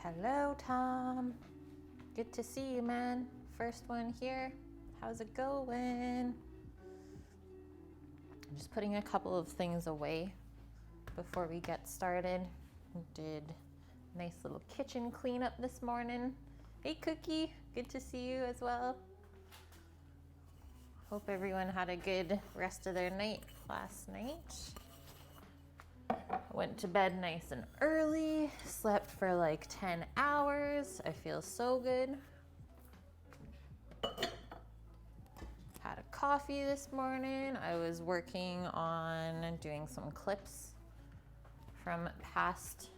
Hello, Tom. Good to see you, man. First one here. How's it going? I'm just putting a couple of things away before we get started. Did a nice little kitchen cleanup this morning. Hey, Cookie. Good to see you as well. Hope everyone had a good rest of their night last night. Went to bed nice and early, slept for like 10 hours. I feel so good. Had a coffee this morning. I was working on doing some clips from past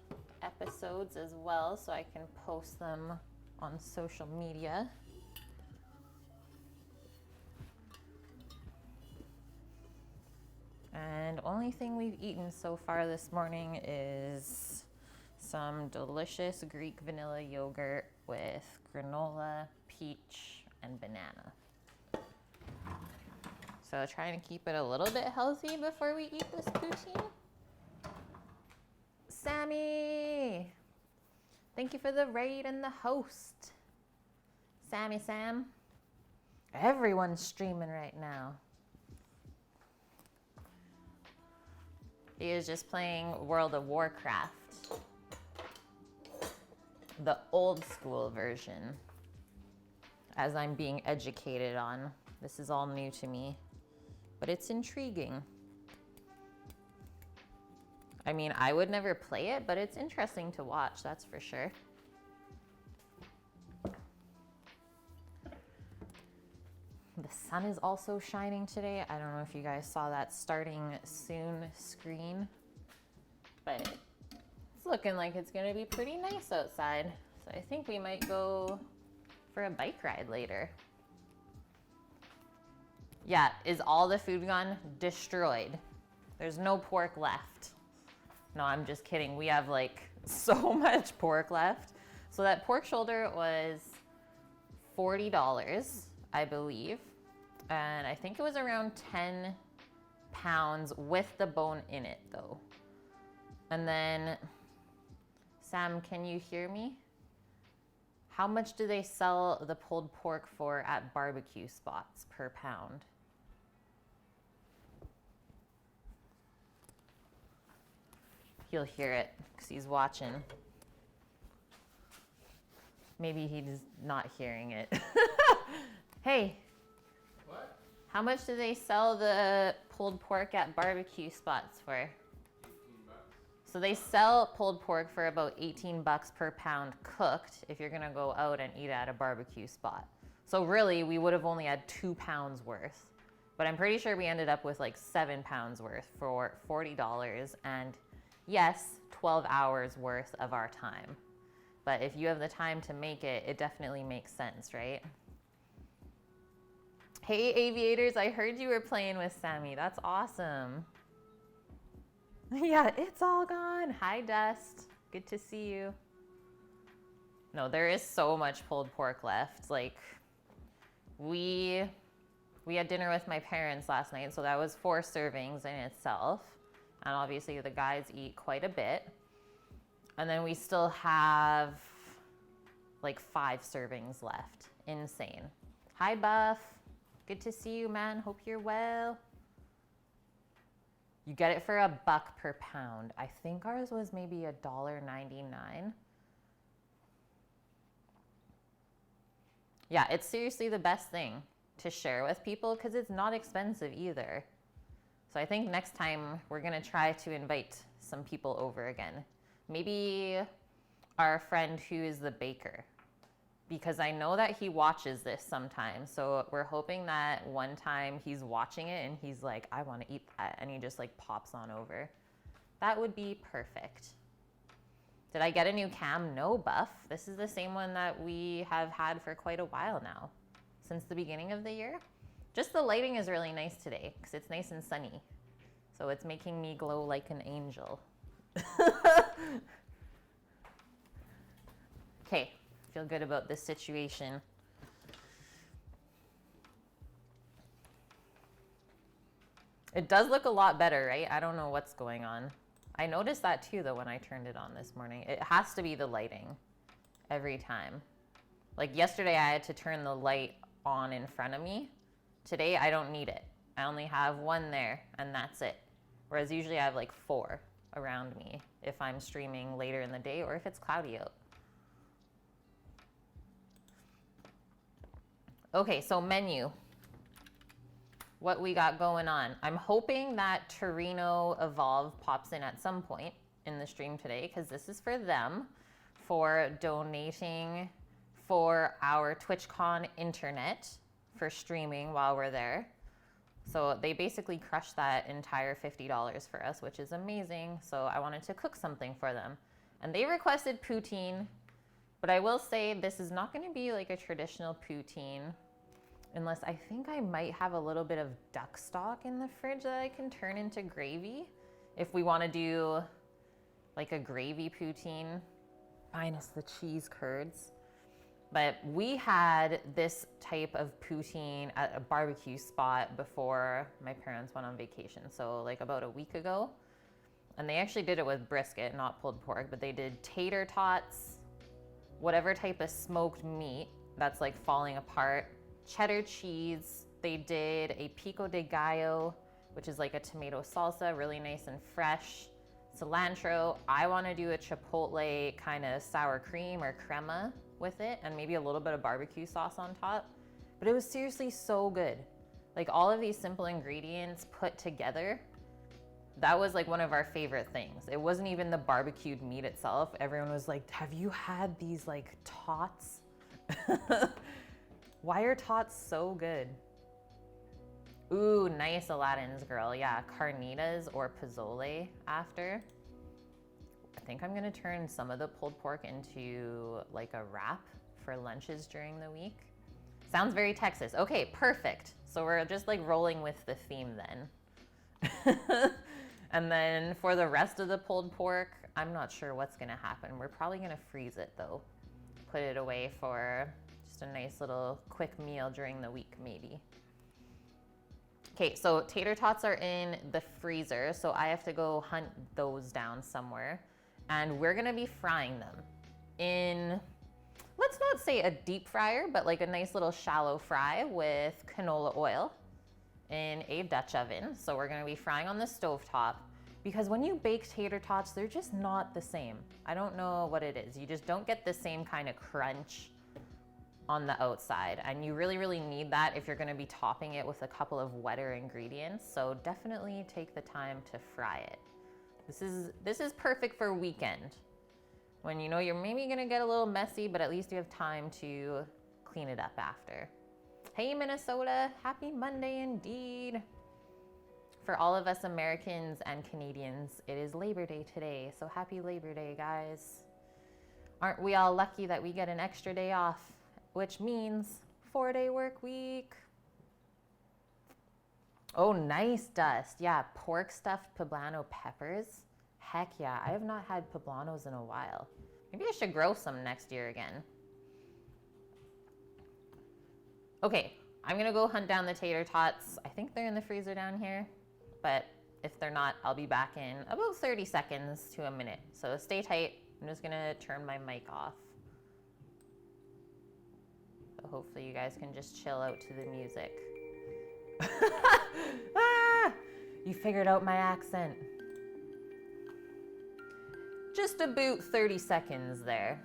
episodes as well, so I can post them on social media. And only thing we've eaten so far this morning is some delicious Greek vanilla yogurt with granola, peach, and banana. So trying to keep it a little bit healthy before we eat this poutine. Sammy! Thank you for the raid and the host. Sammy Sam. Everyone's streaming right now. He is just playing World of Warcraft. The old school version, as I'm being educated on. This is all new to me, but it's intriguing. I mean, I would never play it, but it's interesting to watch, that's for sure. The sun is also shining today. I don't know if you guys saw that starting soon screen, but it's looking like it's gonna be pretty nice outside. So I think we might go for a bike ride later. Yeah, is all the food gone? Destroyed. There's no pork left. No, I'm just kidding. We have like so much pork left. So that pork shoulder was $40, I believe. And I think it was around 10 pounds with the bone in it though. And then, Sam, can you hear me? How much do they sell the pulled pork for at barbecue spots per pound? He'll hear it because he's watching. Maybe he's not hearing it. Hey. What? How much do they sell the pulled pork at barbecue spots for? 18 bucks. So they sell pulled pork for about 18 bucks per pound cooked if you're gonna go out and eat at a barbecue spot. So really, we would have only had 2 pounds worth. But I'm pretty sure we ended up with like 7 pounds worth for $40 and yes, 12 hours worth of our time. But if you have the time to make it, it definitely makes sense, right? Hey, aviators, I heard you were playing with Sammy. That's awesome. Yeah, it's all gone. Hi, Dust. Good to see you. No, there is so much pulled pork left. Like, we had dinner with my parents last night, so that was 4 servings in itself. And obviously the guys eat quite a bit. And then we still have like 5 servings left. Insane. Hi, Buff. Good to see you, man. Hope you're well. You get it for $1 per pound. I think ours was maybe $1.99. Yeah, it's seriously the best thing to share with people because it's not expensive either. So I think next time we're gonna try to invite some people over again. Maybe our friend who is the baker, because I know that he watches this sometimes. So we're hoping that one time he's watching it and he's like, I want to eat that. And he just like pops on over. That would be perfect. Did I get a new cam? No, Buff. This is the same one that we have had for quite a while now, since the beginning of the year. Just the lighting is really nice today because it's nice and sunny. So it's making me glow like an angel. Okay. Feel good about this situation. It does look a lot better, right? I don't know what's going on. I noticed that too, though, when I turned it on this morning. It has to be the lighting. every time. Like yesterday, I had to turn the light on in front of me. Today, I don't need it. I only have one there, and that's it. Whereas usually I have like 4 around me if I'm streaming later in the day or if it's cloudy out. Okay, so menu. What we got going on. I'm hoping that TorinoEvolve pops in at some point in the stream today, because this is for them, for donating for our TwitchCon internet for streaming while we're there. So they basically crushed that entire $50 for us, which is amazing. So I wanted to cook something for them. And they requested poutine, but I will say this is not going to be like a traditional poutine, unless I think I might have a little bit of duck stock in the fridge that I can turn into gravy if we want to do like a gravy poutine minus the cheese curds. But we had this type of poutine at a barbecue spot before my parents went on vacation, so like about a week ago. And they actually did it with brisket, not pulled pork, but they did tater tots, whatever type of smoked meat that's like falling apart, cheddar cheese. They did a pico de gallo, which is like a tomato salsa, really nice and fresh, cilantro. I want to do a chipotle kind of sour cream or crema with it, and maybe a little bit of barbecue sauce on top. But it was seriously so good. Like all of these simple ingredients put together, that was like one of our favorite things. It wasn't even the barbecued meat itself. Everyone was like, have you had these like tots? Why are tots so good? Ooh, nice Aladdin's girl. Yeah, carnitas or pozole after. I think I'm gonna turn some of the pulled pork into like a wrap for lunches during the week. Sounds very Texas. Okay, perfect. So we're just like rolling with the theme then. And then for the rest of the pulled pork, I'm not sure what's gonna happen. We're probably gonna freeze it though. Put it away for just a nice little quick meal during the week maybe. Okay, so tater tots are in the freezer, so I have to go hunt those down somewhere. And we're gonna be frying them in, let's not say a deep fryer, but like a nice little shallow fry with canola oil in a Dutch oven. So we're gonna be frying on the stovetop, because when you bake tater tots, they're just not the same. I don't know what it is. You just don't get the same kind of crunch on the outside, and you really, really need that if you're gonna be topping it with a couple of wetter ingredients. So definitely take the time to fry it. This is perfect for weekend, when you know you're maybe gonna get a little messy, but at least you have time to clean it up after. Hey Minnesota, happy Monday indeed. For all of us Americans and Canadians, it is Labor Day today, so happy Labor Day, guys. Aren't we all lucky that we get an extra day off, which means 4-day work week. Oh, nice, Dust. Yeah, pork stuffed poblano peppers. Heck yeah, I have not had poblanos in a while. Maybe I should grow some next year again. Okay, I'm gonna go hunt down the tater tots. I think they're in the freezer down here, but if they're not, I'll be back in about 30 seconds to a minute. So stay tight. I'm just gonna turn my mic off. So hopefully you guys can just chill out to the music. Ah, you figured out my accent. Just about 30 seconds there.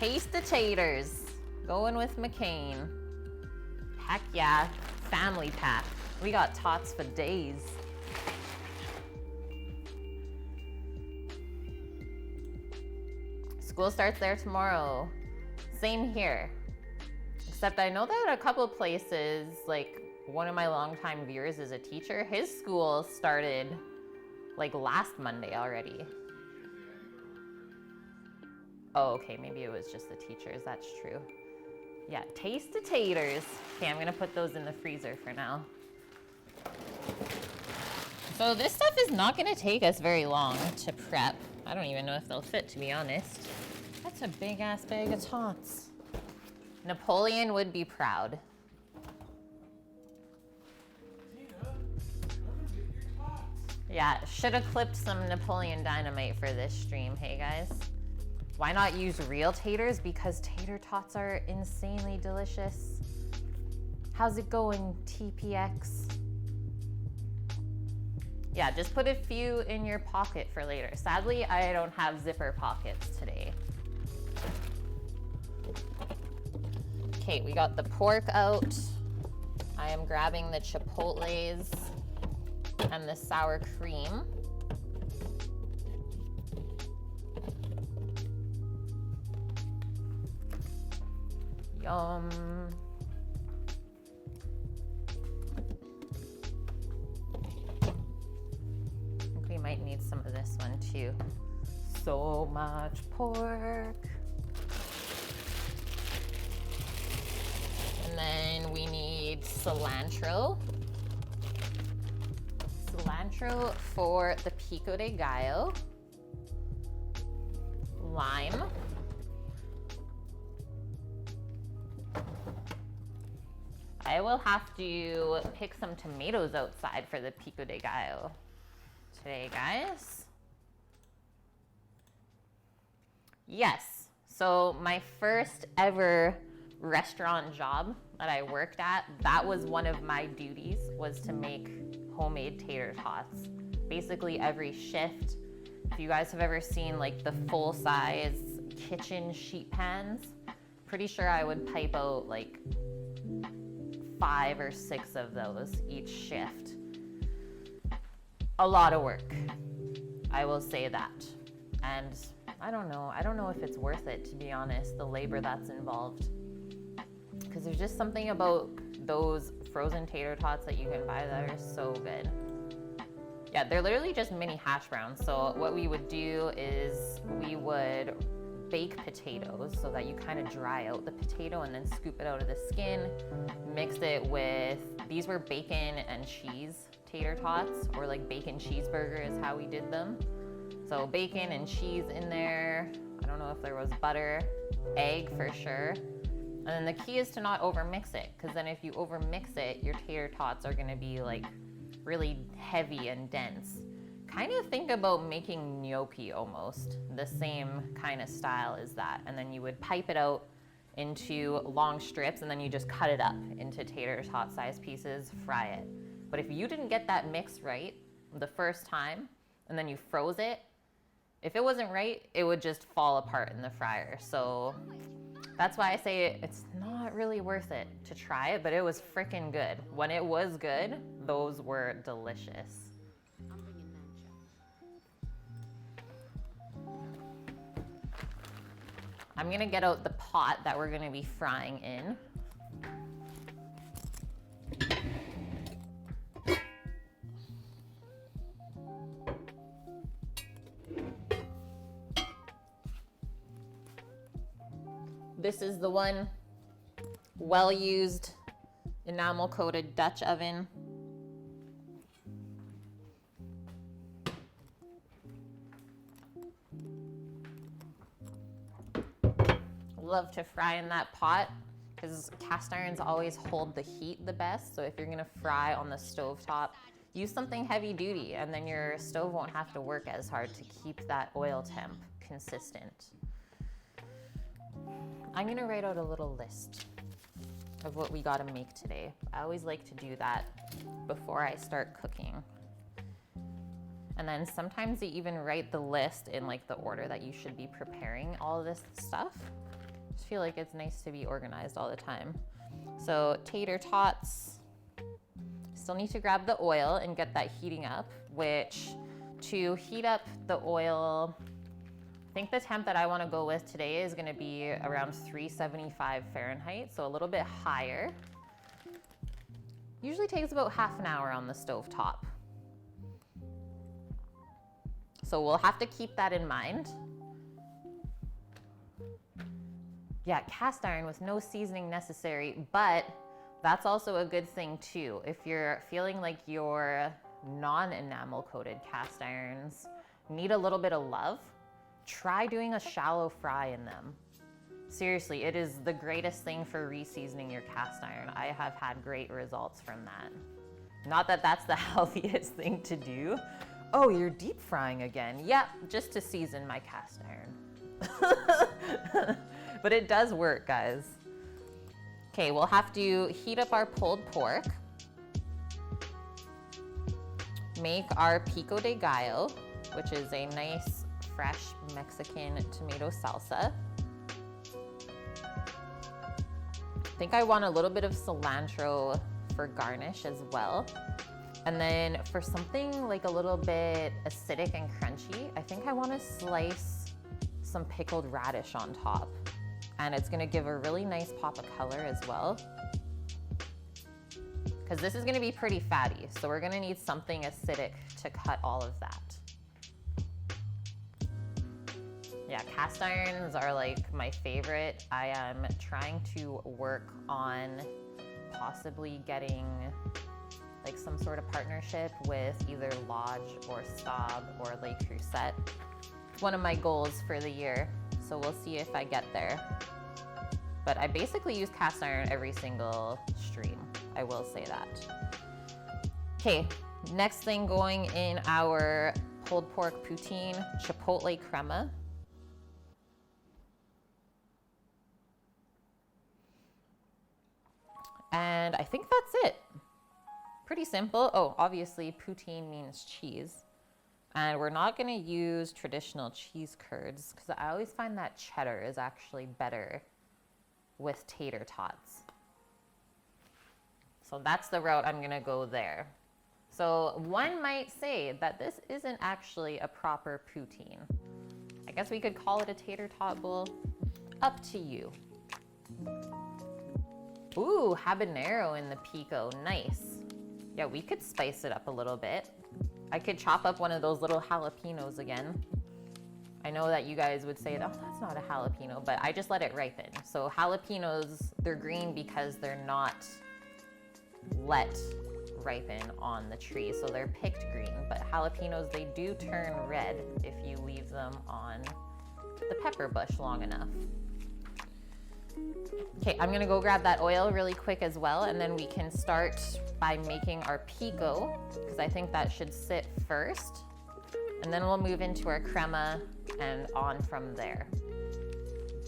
Taste the taters. Going with McCain. Heck yeah, family pack. We got tots for days. School starts there tomorrow. Same here. Except I know that a couple places, like one of my longtime viewers is a teacher. His school started like last Monday already. Oh, okay, maybe it was just the teachers, that's true. Yeah, taste the taters. Okay, I'm gonna put those in the freezer for now. So this stuff is not gonna take us very long to prep. I don't even know if they'll fit, to be honest. That's a big ass bag of tots. Napoleon would be proud. Tina, come and get your tots. Yeah, should have clipped some Napoleon Dynamite for this stream, hey guys. Why not use real taters? Because tater tots are insanely delicious. How's it going, TPX? Yeah, just put a few in your pocket for later. Sadly, I don't have zipper pockets today. Okay, we got the pork out. I am grabbing the chipotles and the sour cream. Yum. I think we might need some of this one too. So much pork. And then we need cilantro. Cilantro for the pico de gallo. Lime. I will have to pick some tomatoes outside for the pico de gallo today, guys. Yes, so my first ever restaurant job that I worked at, that was one of my duties, was to make homemade tater tots. Basically every shift. If you guys have ever seen like the full size kitchen sheet pans, pretty sure I would pipe out like 5 or 6 of those each shift. A lot of work, I will say that. And I don't know if it's worth it, to be honest, the labor that's involved. Because there's just something about those frozen tater tots that you can buy that are so good. Yeah, they're literally just mini hash browns. So what we would do is we would bake potatoes so that you kind of dry out the potato and then scoop it out of the skin, mix it with, these were bacon and cheese tater tots, or like bacon cheeseburger is how we did them. So bacon and cheese in there. I don't know if there was butter, egg for sure. And then the key is to not overmix it, because then if you overmix it, your tater tots are gonna be like really heavy and dense. Kind of think about making gnocchi almost, the same kind of style as that. And then you would pipe it out into long strips and then you just cut it up into tater tot sized pieces, fry it. But if you didn't get that mix right the first time and then you froze it, if it wasn't right, it would just fall apart in the fryer. So that's why I say it's not really worth it to try it, but it was freaking good. When it was good, those were delicious. I'm gonna get out the pot that we're gonna be frying in. This is the one well-used enamel-coated Dutch oven. Love to fry in that pot because cast irons always hold the heat the best. So if you're gonna fry on the stovetop, use something heavy duty and then your stove won't have to work as hard to keep that oil temp consistent. I'm gonna write out a little list of what we gotta make today. I always like to do that before I start cooking. And then sometimes they even write the list in like the order that you should be preparing all of this stuff. Just feel like it's nice to be organized all the time. So tater tots. Still need to grab the oil and get that heating up, which to heat up the oil, I think the temp that I want to go with today is going to be around 375 Fahrenheit, so a little bit higher. Usually takes about half an hour on the stove top. So we'll have to keep that in mind. Yeah, cast iron with no seasoning necessary, but that's also a good thing too. If you're feeling like your non-enamel coated cast irons need a little bit of love, try doing a shallow fry in them. Seriously, it is the greatest thing for re-seasoning your cast iron. I have had great results from that. Not that that's the healthiest thing to do. Oh, you're deep frying again. Yep, just to season my cast iron. But it does work, guys. Okay, we'll have to heat up our pulled pork. Make our pico de gallo, which is a nice, fresh Mexican tomato salsa. I think I want a little bit of cilantro for garnish as well. And then for something like a little bit acidic and crunchy, I think I want to slice some pickled radish on top. And it's gonna give a really nice pop of color as well. Because this is gonna be pretty fatty, so we're gonna need something acidic to cut all of that. Yeah, cast irons are like my favorite. I am trying to work on possibly getting like some sort of partnership with either Lodge or Staub or Le Creuset. It's one of my goals for the year, so we'll see if I get there. But I basically use cast iron every single stream, I will say that. Okay, next thing going in our pulled pork poutine, chipotle crema. And I think that's it. Pretty simple. Oh, obviously poutine means cheese. And we're not gonna use traditional cheese curds because I always find that cheddar is actually better with tater tots. So that's the route I'm gonna go there. So one might say that this isn't actually a proper poutine. I guess we could call it a tater tot bowl. Up to you. Ooh, habanero in the pico, nice. Yeah, we could spice it up a little bit. I could chop up one of those little jalapenos again. I know that you guys would say, oh, that's not a jalapeno, but I just let it ripen. So jalapenos, they're green because they're not let ripen on the tree, so they're picked green. But jalapenos, they do turn red if you leave them on the pepper bush long enough. Okay, I'm gonna go grab that oil really quick as well, and then we can start by making our pico, because I think that should sit first. And then we'll move into our crema and on from there.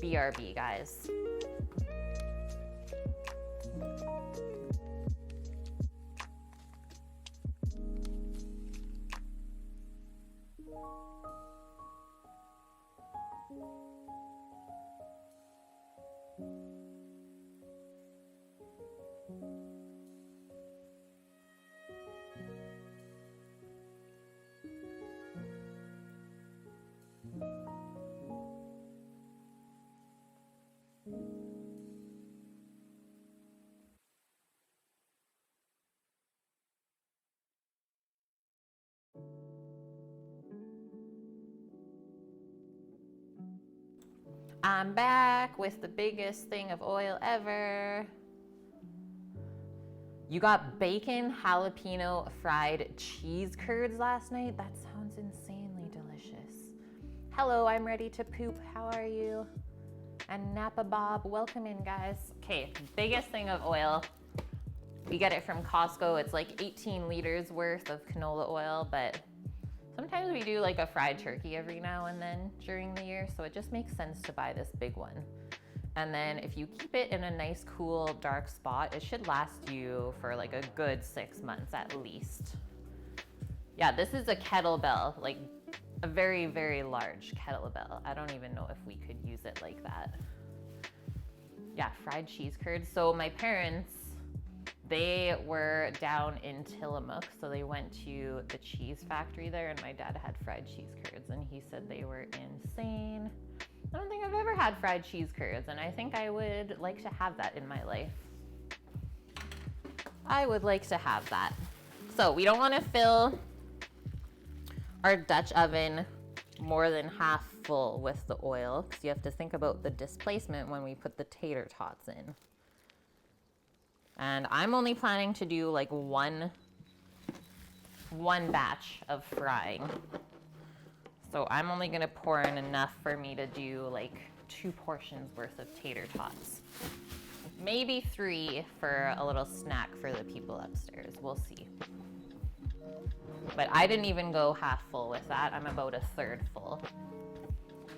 BRB, guys. I'm back with the biggest thing of oil ever. You got bacon jalapeno fried cheese curds last night? That sounds insanely delicious. Hello, I'm ready to poop. How are you? And Napa Bob, welcome in, guys. Okay, biggest thing of oil. We get it from Costco. It's like 18 liters worth of canola oil, but sometimes we do like a fried turkey every now and then during the year, so it just makes sense to buy this big one. And then if you keep it in a nice, cool, dark spot, it should last you for like a good 6 months at least. Yeah, this is a kettlebell, like a very, very large kettlebell. I don't even know if we could use it like that. Yeah, fried cheese curds. So my parents, they were down in Tillamook, so they went to the cheese factory there, and my dad had fried cheese curds, and he said they were insane. I don't think I've ever had fried cheese curds, and I think I would like to have that in my life. I would like to have that. So we don't want to fill our Dutch oven more than half full with the oil, because you have to think about the displacement when we put the tater tots in. And I'm only planning to do like one batch of frying. So I'm only gonna pour in enough for me to do like 2 portions worth of tater tots. Maybe 3 for a little snack for the people upstairs, we'll see. But I didn't even go half full with that. I'm about 1/3 full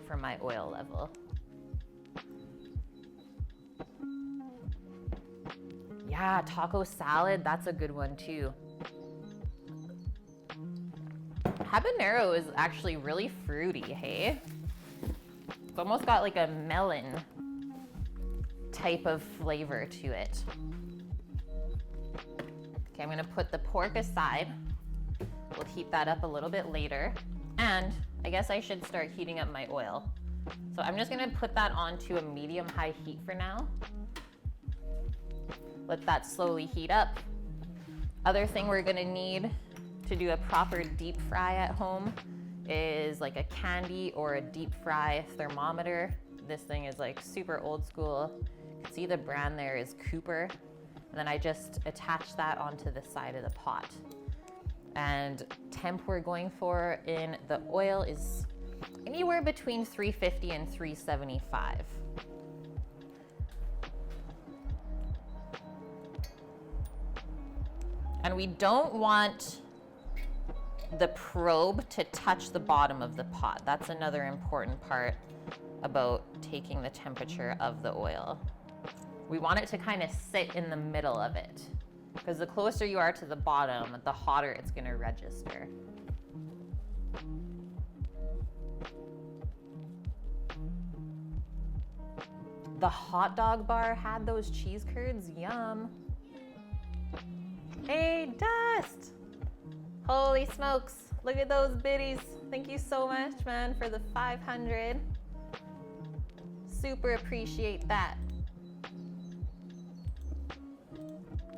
for my oil level. Yeah, taco salad, that's a good one too. Habanero is actually really fruity, hey? It's almost got like a melon type of flavor to it. Okay, I'm gonna put the pork aside. We'll heat that up a little bit later. And I guess I should start heating up my oil. So I'm just gonna put that onto a medium-high heat for now. Let that slowly heat up. Other thing we're gonna need to do a proper deep fry at home is like a candy or a deep fry thermometer. This thing is like super old school. You can see the brand there is Cooper. And then I just attach that onto the side of the pot. And temp we're going for in the oil is anywhere between 350 and 375. And we don't want the probe to touch the bottom of the pot. That's another important part about taking the temperature of the oil. We want it to kind of sit in the middle of it, because the closer you are to the bottom, the hotter it's going to register. The hot dog bar had those cheese curds. Yum. Hey, Dust! Holy smokes. Look at those biddies. Thank you so much, man, for the 500. Super appreciate that.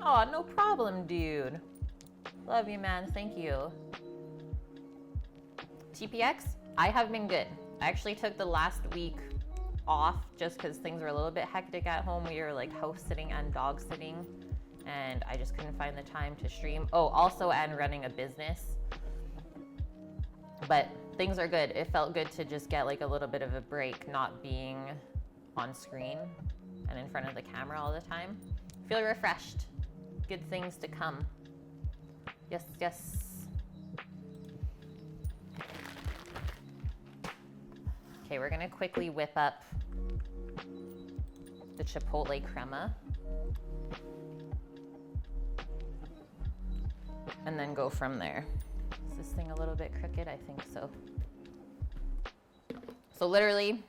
Oh, no problem, dude. Love you, man. Thank you. TPX, I have been good. I actually took the last week off just because things were a little bit hectic at home. We were like house sitting and dog sitting, and I just couldn't find the time to stream. Oh, also, and running a business. But things are good. It felt good to just get like a little bit of a break, not being on screen and in front of the camera all the time. Feel refreshed. Good things to come. Yes, yes. Okay, we're gonna quickly whip up the chipotle crema. And then go from there. Is this thing a little bit crooked? I think so. So literally,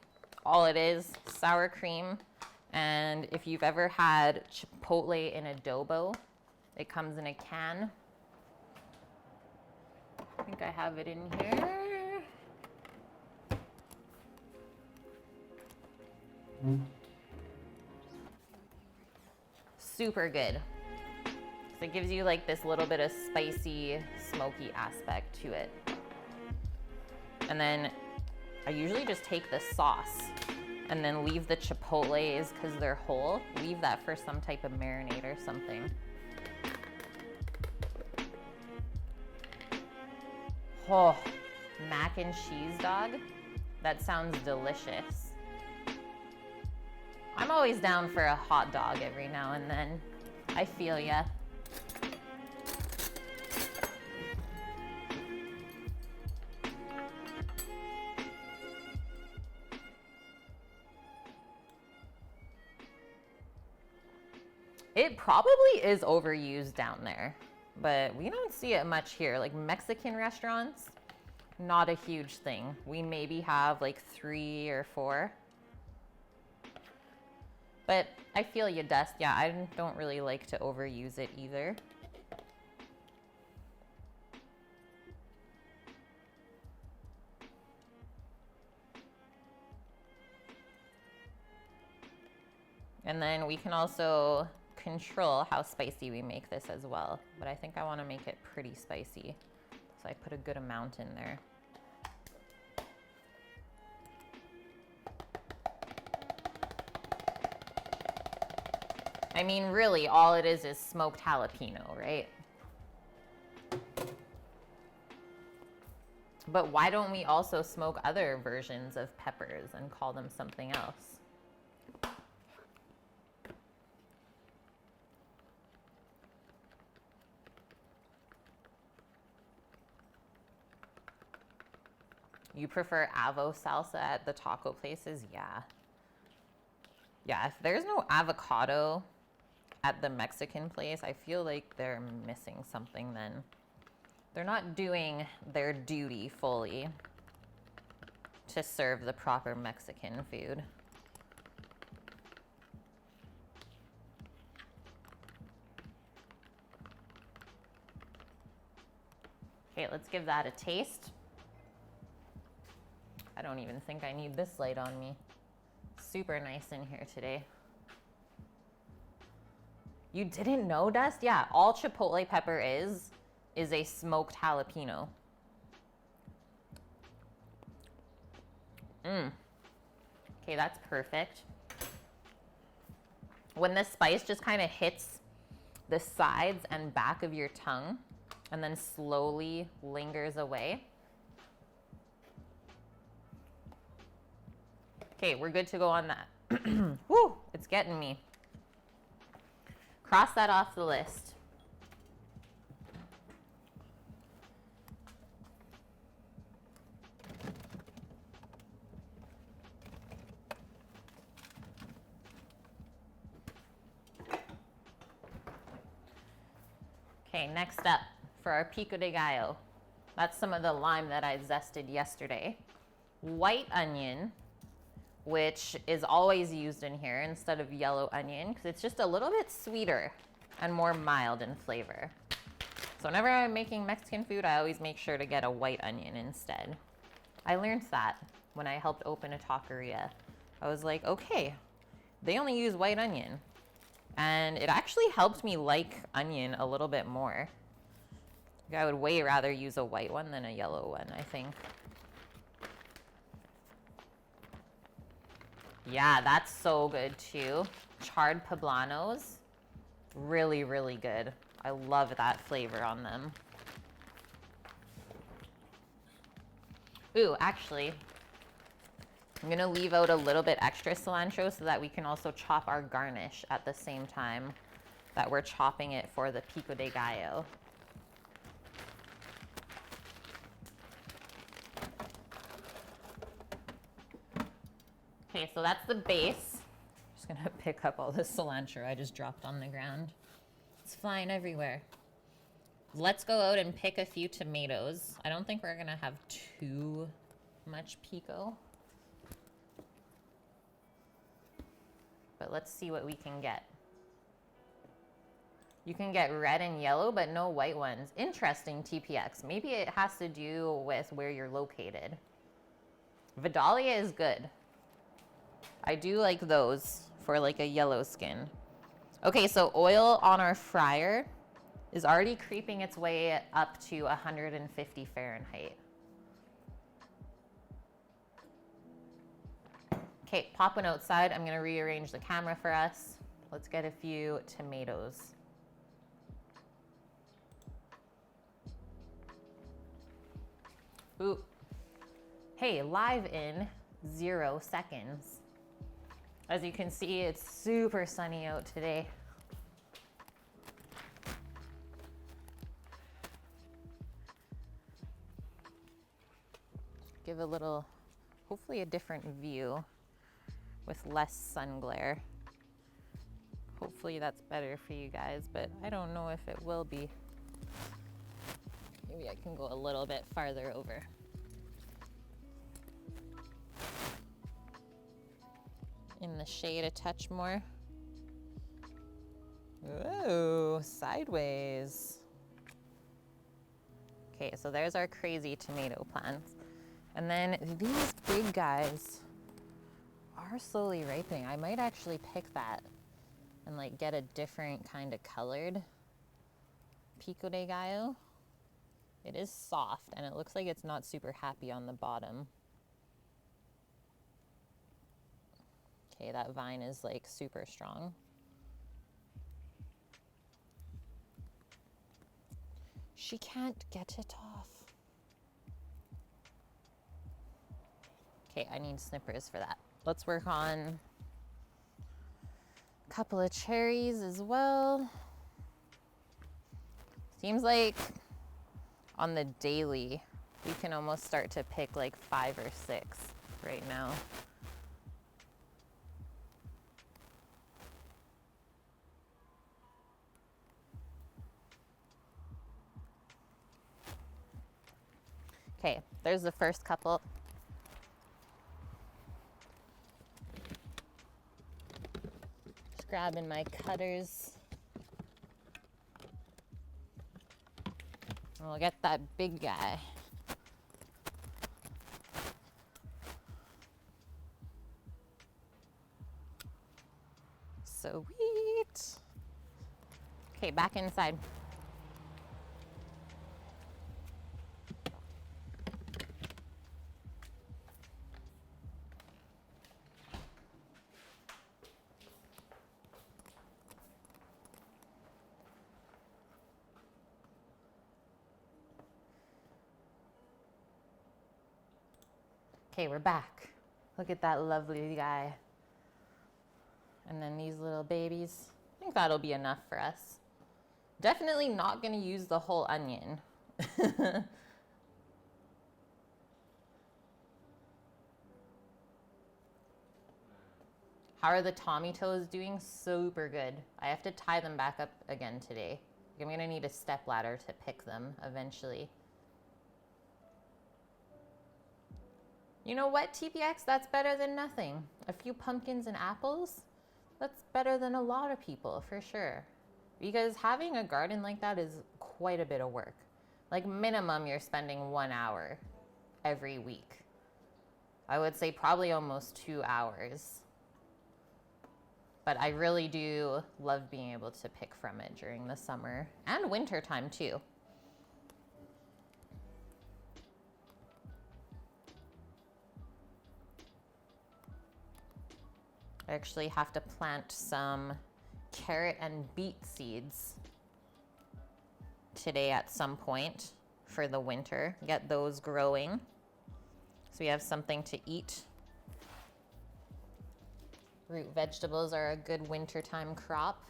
all it is, sour cream. And if you've ever had chipotle in adobo, it comes in a can. I think I have it in here. Super good. So it gives you like this little bit of spicy, smoky aspect to it. And then I usually just take the sauce and then leave the chipotles, because they're whole, leave that for some type of marinade or something. Oh, mac and cheese dog. That sounds delicious. I'm always down for a hot dog every now and then. I feel ya. It probably is overused down there, but we don't see it much here. Like Mexican restaurants, not a huge thing. We maybe have like 3 or 4. But I feel you, Dust. Yeah, I don't really like to overuse it either. And then we can also control how spicy we make this as well. But I think I want to make it pretty spicy. So I put a good amount in there. I mean, really, all it is smoked jalapeno, right? But why don't we also smoke other versions of peppers and call them something else? You prefer avo salsa at the taco places? Yeah. Yeah, if there's no avocado at the Mexican place, I feel like they're missing something then. They're not doing their duty fully to serve the proper Mexican food. Okay, let's give that a taste. I don't even think I need this light on me. Super nice in here today. You didn't know, Dust? Yeah, all chipotle pepper is a smoked jalapeno. Okay, that's perfect. When the spice just kind of hits the sides and back of your tongue and then slowly lingers away. Okay, we're good to go on that. Woo, it's getting me. Cross that off the list. Okay, next up for our pico de gallo. That's some of the lime that I zested yesterday. White onion, which is always used in here instead of yellow onion because it's just a little bit sweeter and more mild in flavor. So whenever I'm making Mexican food, I always make sure to get a white onion instead. I learned that when I helped open a taqueria. I was like, okay, they only use white onion. And it actually helped me like onion a little bit more. I would way rather use a white one than a yellow one, I think. Yeah, that's so good too. Charred poblanos, really, really good. I love that flavor on them. Ooh, actually, I'm gonna leave out a little bit extra cilantro so that we can also chop our garnish at the same time that we're chopping it for the pico de gallo. Okay, so that's the base. I'm just gonna pick up all the cilantro I just dropped on the ground. It's flying everywhere. Let's go out and pick a few tomatoes. I don't think we're gonna have too much pico. But let's see what we can get. You can get red and yellow, but no white ones. Interesting, TPX. Maybe it has to do with where you're located. Vidalia is good. I do like those for like a yellow skin. Okay, so oil on our fryer is already creeping its way up to 150 Fahrenheit. Okay, popping outside. I'm gonna rearrange the camera for us. Let's get a few tomatoes. Ooh. Hey, live in 0 seconds. As you can see, it's super sunny out today. Give a little, hopefully a different view with less sun glare. Hopefully that's better for you guys, but I don't know if it will be. Maybe I can go a little bit farther over. In the shade a touch more. Ooh, sideways. Okay, so there's our crazy tomato plants. And then these big guys are slowly ripening. I might actually pick that and like get a different kind of colored pico de gallo. It is soft and it looks like it's not super happy on the bottom. Okay, that vine is like super strong. She can't get it off. Okay, I need snippers for that. Let's work on a couple of cherries as well. Seems like on the daily, we can almost start to pick like 5 or 6 right now. Okay, there's the first couple. Just grabbing my cutters. And we'll get that big guy. Sweet. Okay, back inside. Okay, we're back. Look at that lovely guy. And then these little babies. I think that'll be enough for us. Definitely not gonna use the whole onion. How are the Tommy toes doing? Super good. I have to tie them back up again today. I'm gonna need a step ladder to pick them eventually. You know what, TPX? That's better than nothing. A few pumpkins and apples, that's better than a lot of people, for sure. Because having a garden like that is quite a bit of work. Like minimum, you're spending 1 hour every week. I would say probably almost 2 hours. But I really do love being able to pick from it during the summer and winter time too. I actually have to plant some carrot and beet seeds today at some point for the winter. Get those growing so we have something to eat. Root vegetables are a good wintertime crop.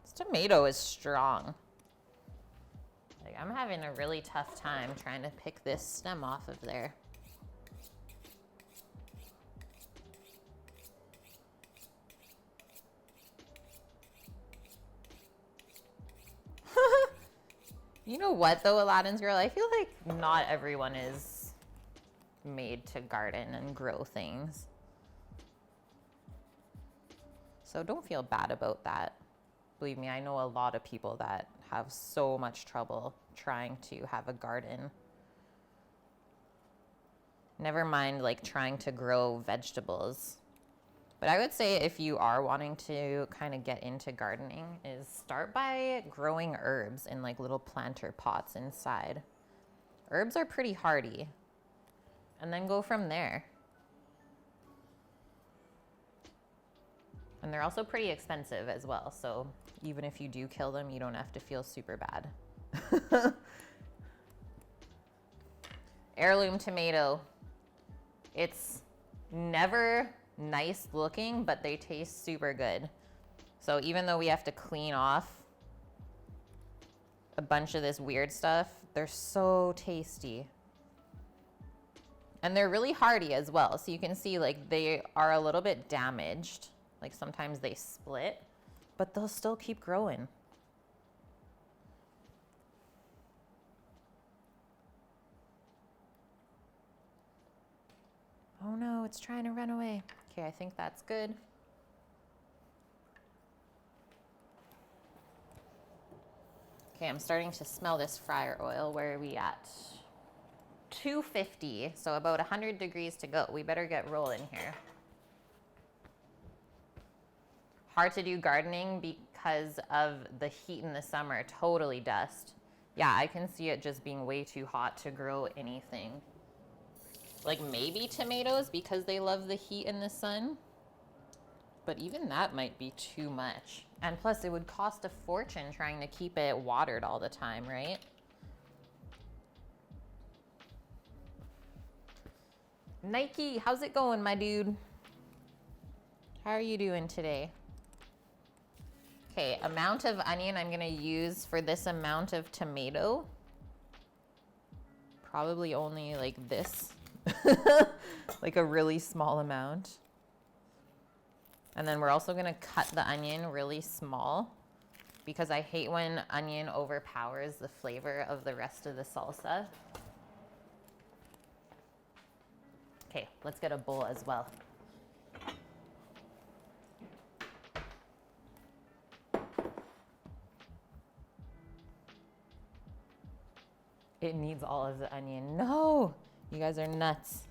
This tomato is strong. Like, I'm having a really tough time trying to pick this stem off of there. You know what though, Aladdin's girl? I feel like not everyone is made to garden and grow things. So don't feel bad about that. Believe me, I know a lot of people that have so much trouble trying to have a garden. Never mind like trying to grow vegetables. But I would say if you are wanting to kind of get into gardening is start by growing herbs in like little planter pots inside. Herbs are pretty hardy. And then go from there. And they're also pretty expensive as well. So even if you do kill them, you don't have to feel super bad. Heirloom tomato. It's never nice looking, but they taste super good. So even though we have to clean off a bunch of this weird stuff, they're so tasty. And they're really hardy as well. So you can see like they are a little bit damaged. Like sometimes they split, but they'll still keep growing. Oh no, it's trying to run away. Okay, I think that's good. Okay, I'm starting to smell this fryer oil. Where are we at? 250, so about 100 degrees to go. We better get rolling here. Hard to do gardening because of the heat in the summer. Totally dust. Yeah, I can see it just being way too hot to grow anything. Like maybe tomatoes because they love the heat and the sun. But even that might be too much. And plus it would cost a fortune trying to keep it watered all the time, right? Nike, how's it going, my dude? How are you doing today? Okay, amount of onion I'm gonna use for this amount of tomato. Probably only like this. Like a really small amount. And then we're also gonna cut the onion really small because I hate when onion overpowers the flavor of the rest of the salsa. Okay, let's get a bowl as well. It needs all of the onion. No, you guys are nuts.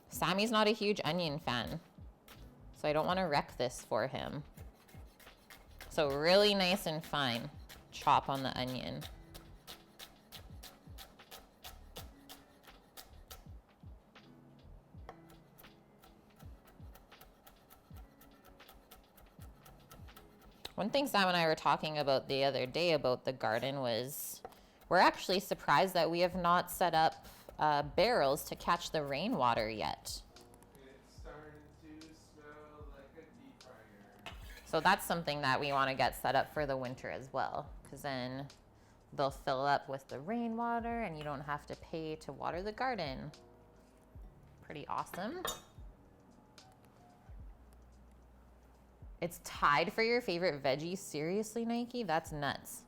Sammy's not a huge onion fan, so I don't want to wreck this for him. So really nice and fine chop on the onion. One thing Sam and I were talking about the other day about the garden was we're actually surprised that we have not set up barrels to catch the rainwater yet. It's starting to smell like a deep fryer. So that's something that we want to get set up for the winter as well, because then they'll fill up with the rainwater and you don't have to pay to water the garden. Pretty awesome. It's tied for your favorite veggie. Seriously, Nike? That's nuts.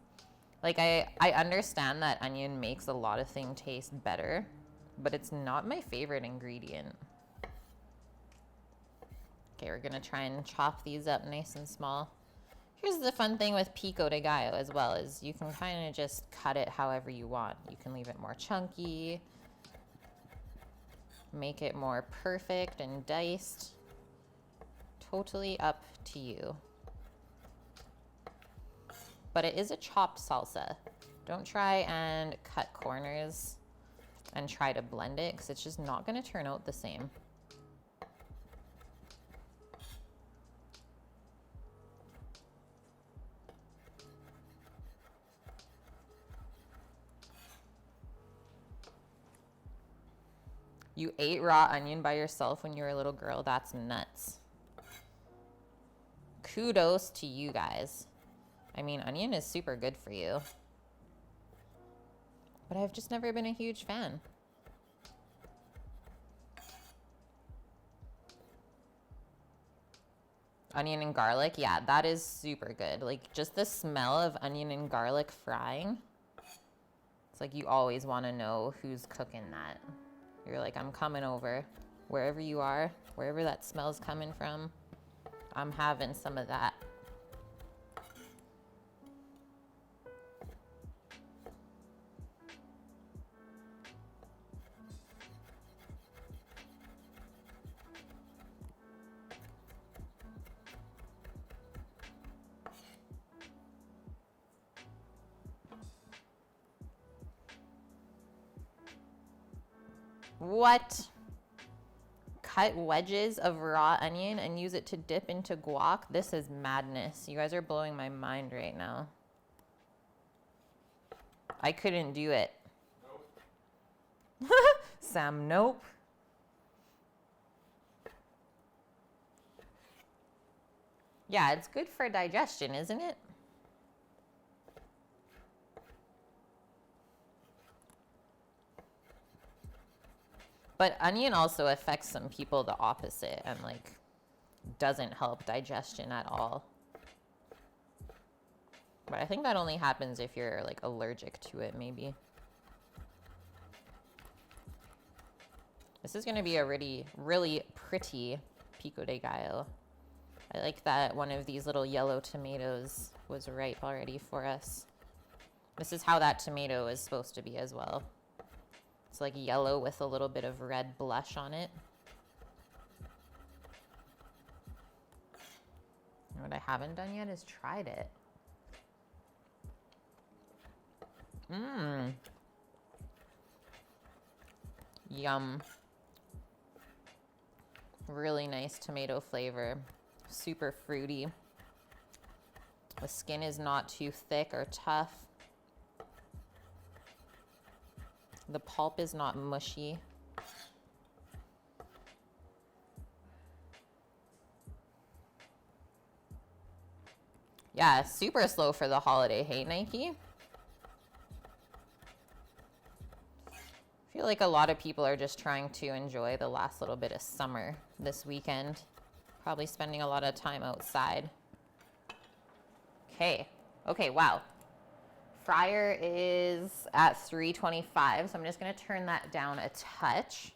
Like, I understand that onion makes a lot of things taste better, but it's not my favorite ingredient. Okay, we're gonna try and chop these up nice and small. Here's the fun thing with pico de gallo as well, is you can kind of just cut it however you want. You can leave it more chunky, make it more perfect and diced. Totally up to you. But it is a chopped salsa. Don't try and cut corners and try to blend it because it's just not going to turn out the same. You ate raw onion by yourself when you were a little girl? That's nuts. Kudos to you guys. I mean, onion is super good for you. But I've just never been a huge fan. Onion and garlic, yeah, that is super good. Like, just the smell of onion and garlic frying. It's like you always want to know who's cooking that. You're like, I'm coming over. Wherever you are, wherever that smell's coming from, I'm having some of that. What? Cut wedges of raw onion and use it to dip into guac? This is madness. You guys are blowing my mind right now. I couldn't do it. Nope. Sam, nope. Yeah, it's good for digestion, isn't it? But onion also affects some people the opposite and like doesn't help digestion at all. But I think that only happens if you're like allergic to it, maybe. This is gonna be a really, really pretty pico de gallo. I like that one of these little yellow tomatoes was ripe already for us. This is how that tomato is supposed to be as well. It's like yellow with a little bit of red blush on it. And what I haven't done yet is tried it. Mmm. Yum. Really nice tomato flavor. Super fruity. The skin is not too thick or tough. The pulp is not mushy. Yeah, super slow for the holiday, hey Nike? I feel like a lot of people are just trying to enjoy the last little bit of summer this weekend. Probably spending a lot of time outside. Okay, wow. Fryer is at 325, so I'm just gonna turn that down a touch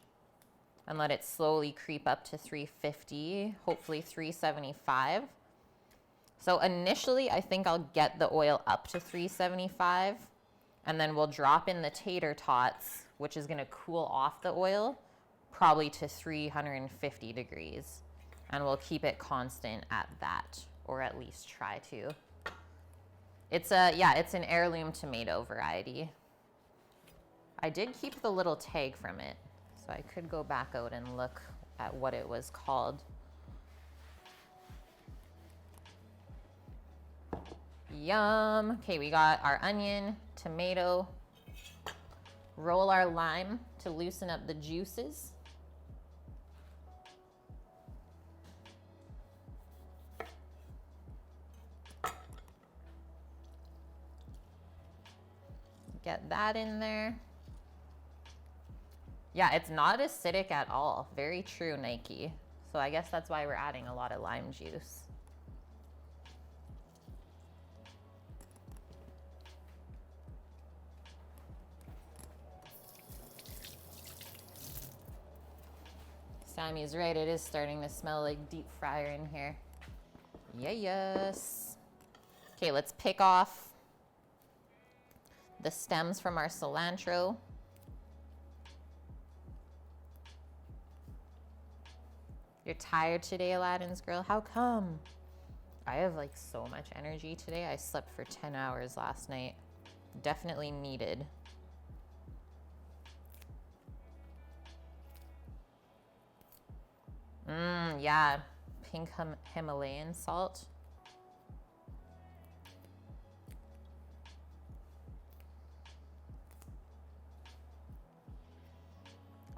and let it slowly creep up to 350, hopefully 375. So initially, I think I'll get the oil up to 375, and then we'll drop in the tater tots, which is gonna cool off the oil, probably to 350 degrees. And we'll keep it constant at that, or at least try to. It's an heirloom tomato variety. I did keep the little tag from it, so I could go back out and look at what it was called. Yum. Okay, we got our onion, tomato. Roll our lime to loosen up the juices. Get that in there. Yeah, it's not acidic at all. Very true, Nike. So I guess that's why we're adding a lot of lime juice. Sammy's right, it is starting to smell like deep fryer in here. Yes. Okay, let's pick off the stems from our cilantro. You're tired today, Aladdin's girl? How come? I have like so much energy today. I slept for 10 hours last night. Definitely needed. Yeah, pink Himalayan salt.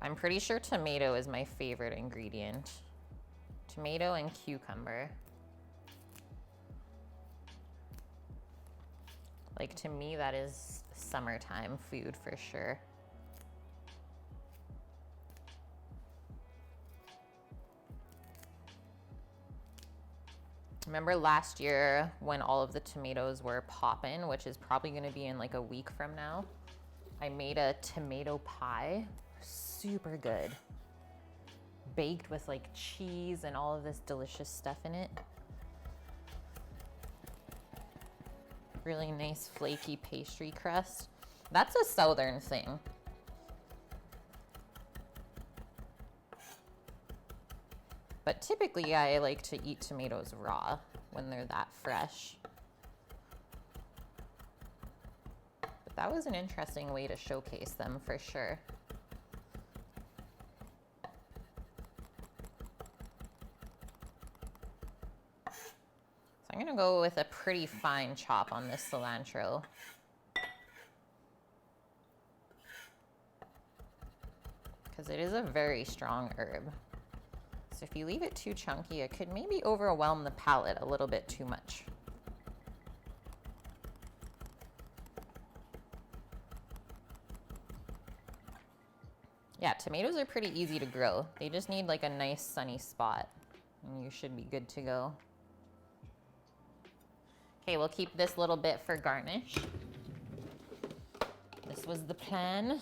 I'm pretty sure tomato is my favorite ingredient. Tomato and cucumber. Like, to me, that is summertime food for sure. Remember last year when all of the tomatoes were poppin', which is probably gonna be in like a week from now? I made a tomato pie. Super good. Baked with like cheese and all of this delicious stuff in it. Really nice flaky pastry crust. That's a southern thing. But typically I like to eat tomatoes raw when they're that fresh. But that was an interesting way to showcase them for sure. So I'm gonna go with a pretty fine chop on this cilantro. Because it is a very strong herb. So if you leave it too chunky, it could maybe overwhelm the palate a little bit too much. Yeah, tomatoes are pretty easy to grow. They just need like a nice sunny spot and you should be good to go. Okay, we'll keep this little bit for garnish. This was the plan.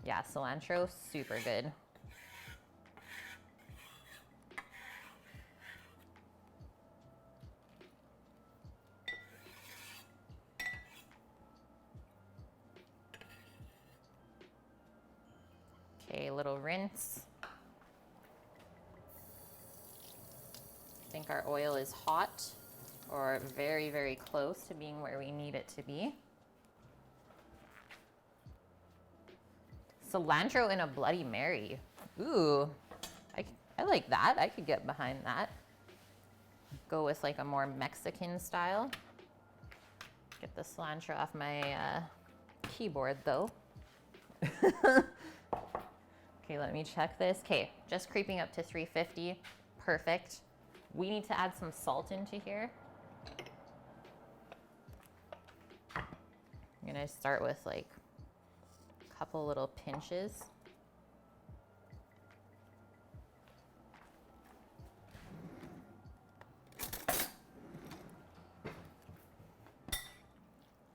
Yeah, cilantro, super good. little rinse. I think our oil is hot, or very, very close to being where we need it to be. Cilantro in a Bloody Mary. Ooh, I like that. I could get behind that. Go with like a more Mexican style. Get the cilantro off my keyboard though. Okay, let me check this. Okay, just creeping up to 350. Perfect. We need to add some salt into here. I'm gonna start with like a couple little pinches.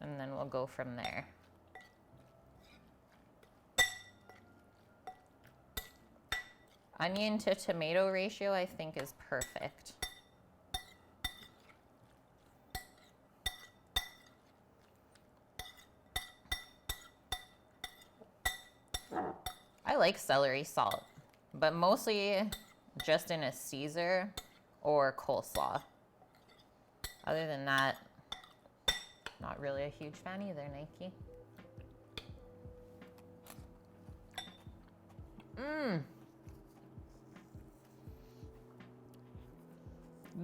And then we'll go from there. Onion to tomato ratio, I think, is perfect. I like celery salt, but mostly just in a Caesar or coleslaw. Other than that, not really a huge fan either, Nike.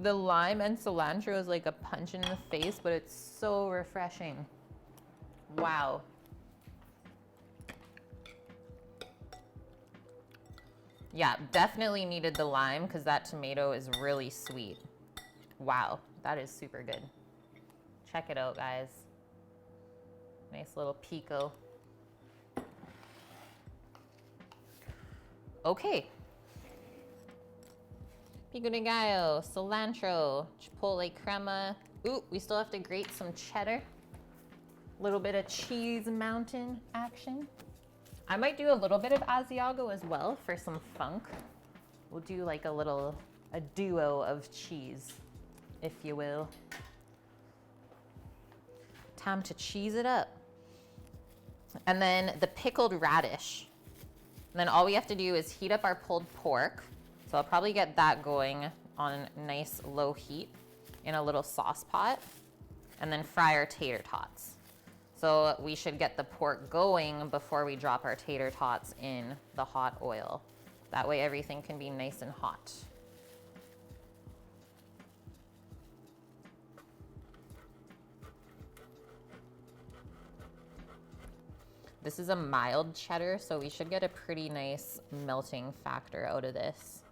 The lime and cilantro is like a punch in the face, but it's so refreshing. Wow. Yeah, definitely needed the lime because that tomato is really sweet. Wow, that is super good. Check it out, guys. Nice little pico. Okay. Pico de gallo, cilantro, chipotle crema. Ooh, we still have to grate some cheddar. A little bit of cheese mountain action. I might do a little bit of Asiago as well for some funk. We'll do like a duo of cheese, if you will. Time to cheese it up. And then the pickled radish. And then all we have to do is heat up our pulled pork. So I'll probably get that going on nice low heat in a little sauce pot, and then fry our tater tots. So we should get the pork going before we drop our tater tots in the hot oil. That way everything can be nice and hot. This is a mild cheddar, so we should get a pretty nice melting factor out of this.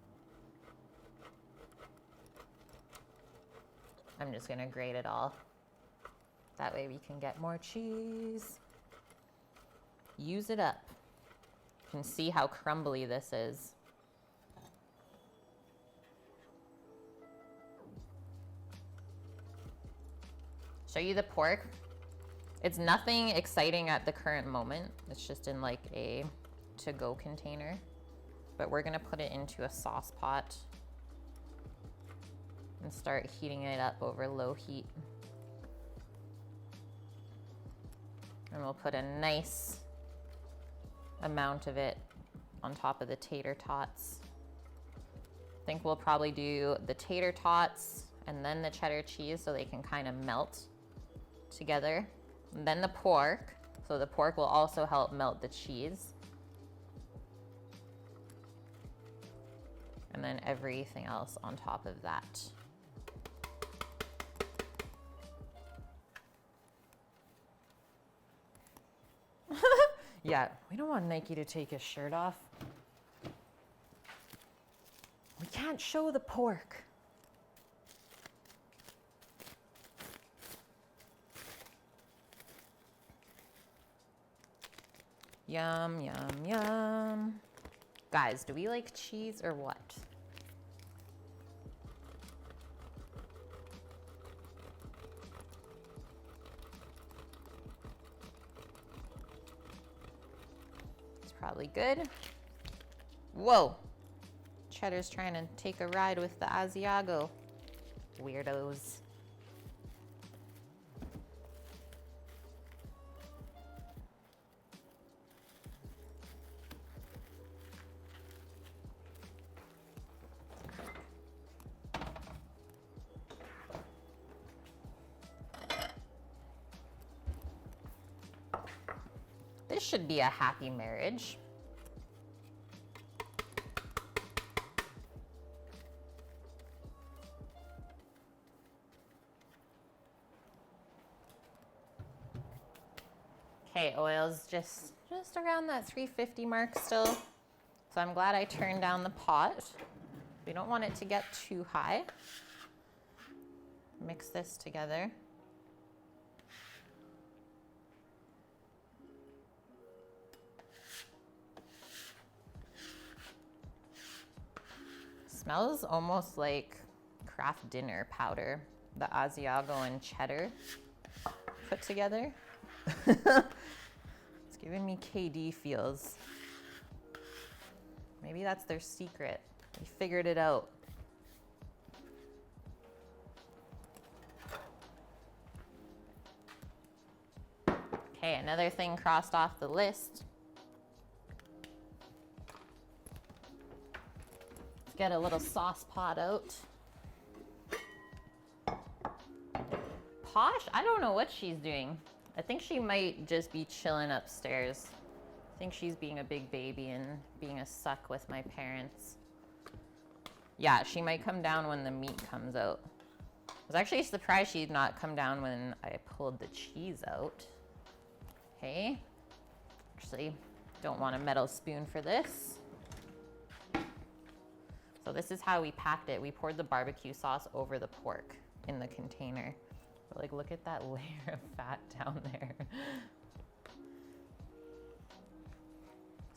I'm just gonna grate it all. That way we can get more cheese. Use it up. You can see how crumbly this is. Show you the pork. It's nothing exciting at the current moment. It's just in like a to-go container. But we're gonna put it into a sauce pot and start heating it up over low heat. And we'll put a nice amount of it on top of the tater tots. I think we'll probably do the tater tots and then the cheddar cheese so they can kind of melt together. And then the pork, so the pork will also help melt the cheese. And then everything else on top of that. Yeah, we don't want Nike to take his shirt off. We can't show the pork. Yum, yum, yum. Guys, do we like cheese or what? Probably good. Whoa. Cheddar's trying to take a ride with the Asiago. Weirdos. This should be a happy marriage. Okay, oil's just around that 350 mark still. So I'm glad I turned down the pot. We don't want it to get too high. Mix this together. Smells almost like Kraft dinner powder, the Asiago and cheddar put together. It's giving me KD feels. Maybe that's their secret. We figured it out. Okay, another thing crossed off the list. Let's get a little sauce pot out. Posh, I don't know what she's doing. I think she might just be chilling upstairs. I think she's being a big baby and being a suck with my parents. Yeah, she might come down when the meat comes out. I was actually surprised she did not come down when I pulled the cheese out. Okay. Actually, don't want a metal spoon for this. So this is how we packed it. We poured the barbecue sauce over the pork in the container. But like, look at that layer of fat down there.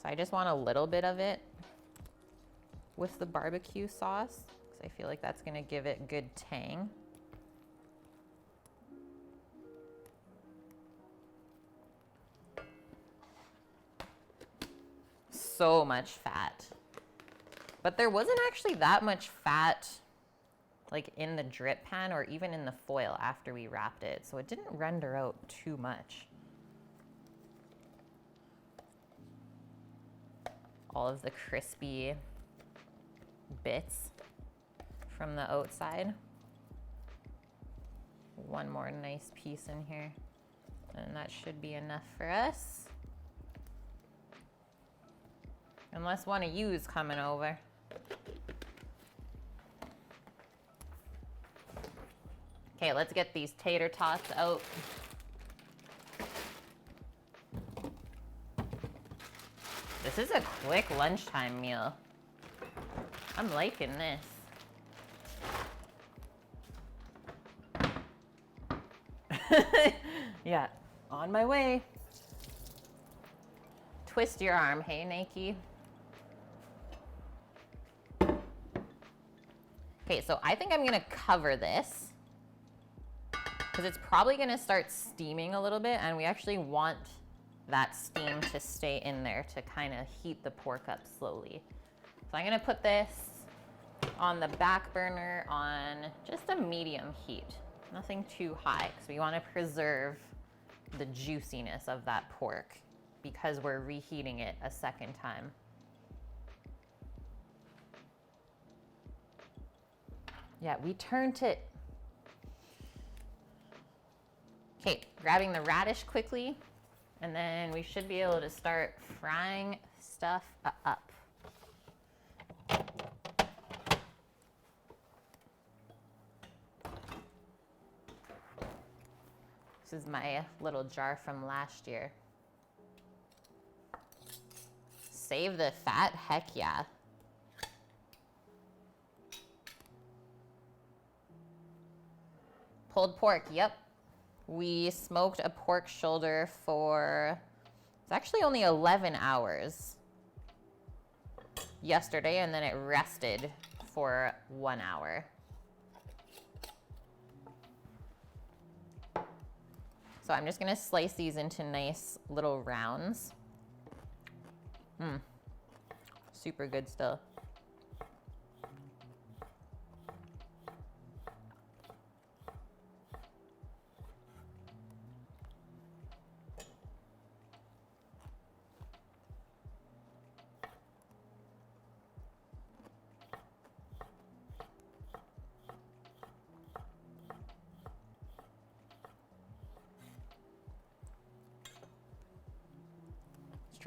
So I just want a little bit of it with the barbecue sauce because I feel like that's gonna give it good tang. So much fat. But there wasn't actually that much fat like in the drip pan or even in the foil after we wrapped it. So it didn't render out too much. All of the crispy bits from the outside. One more nice piece in here. And that should be enough for us. Unless one of you is coming over. Okay, let's get these tater tots out. This is a quick lunchtime meal. I'm liking this. Yeah, on my way. Twist your arm, hey Nike. Okay, so I think I'm gonna cover this because it's probably gonna start steaming a little bit and we actually want that steam to stay in there to kind of heat the pork up slowly. So I'm gonna put this on the back burner on just a medium heat, nothing too high because we wanna preserve the juiciness of that pork because we're reheating it a second time. Yeah, we turned it. Okay, grabbing the radish quickly, and then we should be able to start frying stuff up. This is my little jar from last year. Save the fat? Heck yeah. Pulled pork, yep. We smoked a pork shoulder for, it's actually only 11 hours yesterday, and then it rested for 1 hour. So I'm just gonna slice these into nice little rounds. Super good still.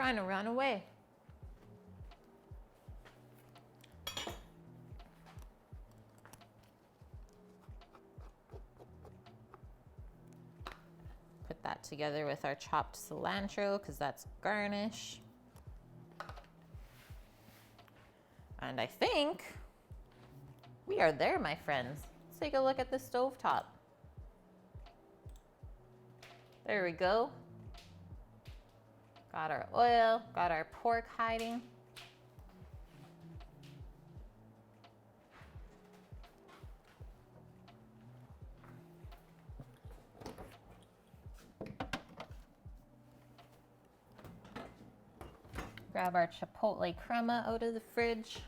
trying to run away. Put that together with our chopped cilantro because that's garnish. And I think we are there, my friends. Let's take a look at the stovetop. There we go. Got our oil, got our pork hiding. Grab our chipotle crema out of the fridge.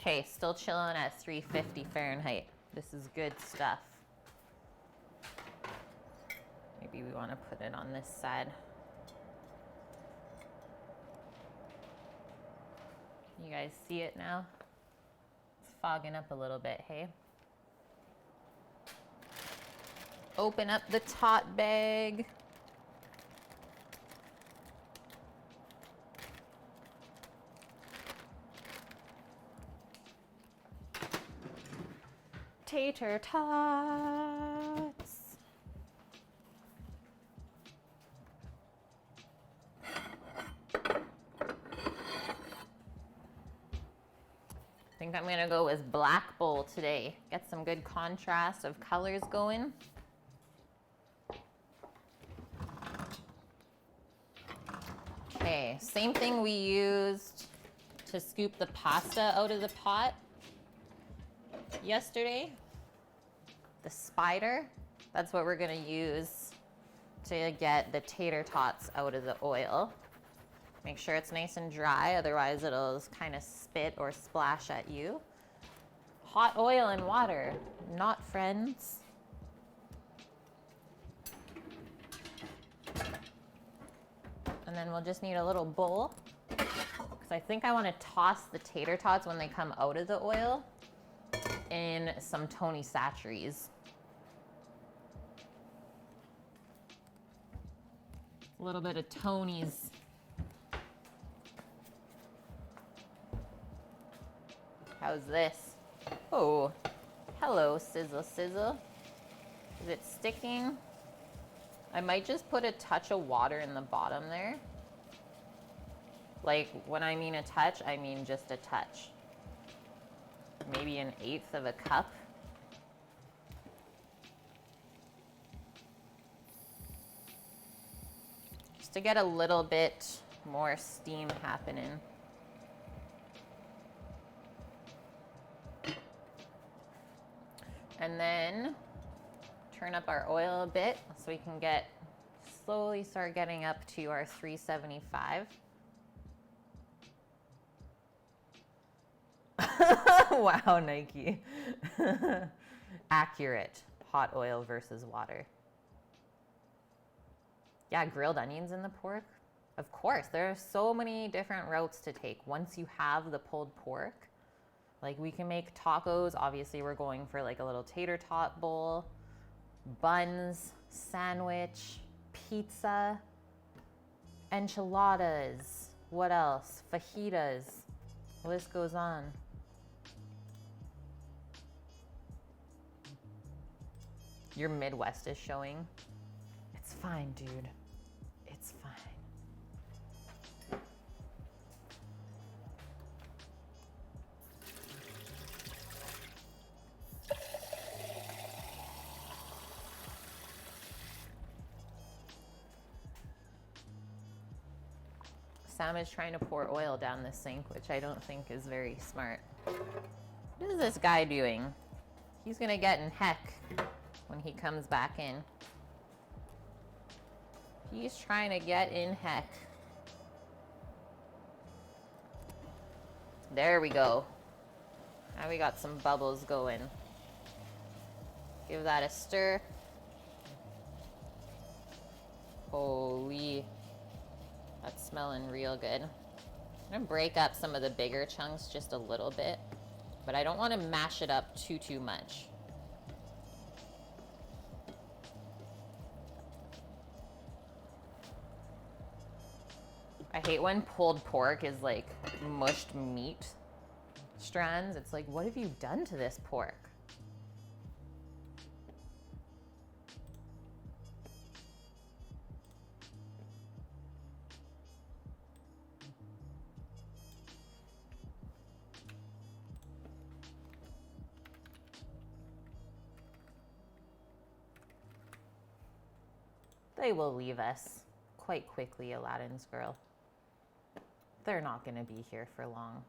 Okay, still chilling at 350 Fahrenheit. This is good stuff. Maybe we want to put it on this side. You guys see it now? It's fogging up a little bit, hey? Open up the tot bag. Tater tots. I think I'm gonna go with black bowl today. Get some good contrast of colors going. Okay, same thing we used to scoop the pasta out of the pot yesterday. The spider, that's what we're gonna use to get the tater tots out of the oil. Make sure it's nice and dry, otherwise it'll kind of spit or splash at you. Hot oil and water, not friends. And then we'll just need a little bowl, because I think I want to toss the tater tots when they come out of the oil in some Tony Chachere's. A little bit of Tony's. How's this? Oh, hello, sizzle sizzle. Is it sticking? I might just put a touch of water in the bottom there. Like, when I mean a touch, I mean just a touch. Maybe 1/8 of a cup. Just to get a little bit more steam happening. And then turn up our oil a bit so we can slowly start getting up to our 375. Wow, Nike. Accurate. Hot oil versus water. Yeah, grilled onions in the pork. Of course, there are so many different routes to take once you have the pulled pork. Like, we can make tacos. Obviously, we're going for like a little tater tot bowl, buns, sandwich, pizza, enchiladas. What else? Fajitas. The list goes on. Your Midwest is showing. It's fine, dude. It's fine. Sam is trying to pour oil down the sink, which I don't think is very smart. What is this guy doing? He's gonna get in heck when he comes back in. He's trying to get in heck. There we go. Now we got some bubbles going. Give that a stir. Holy, that's smelling real good. I'm gonna break up some of the bigger chunks just a little bit, but I don't want to mash it up too much. I hate when pulled pork is like mushed meat strands. It's like, what have you done to this pork? They will leave us quite quickly, Aladdin's girl. They're not going to be here for long.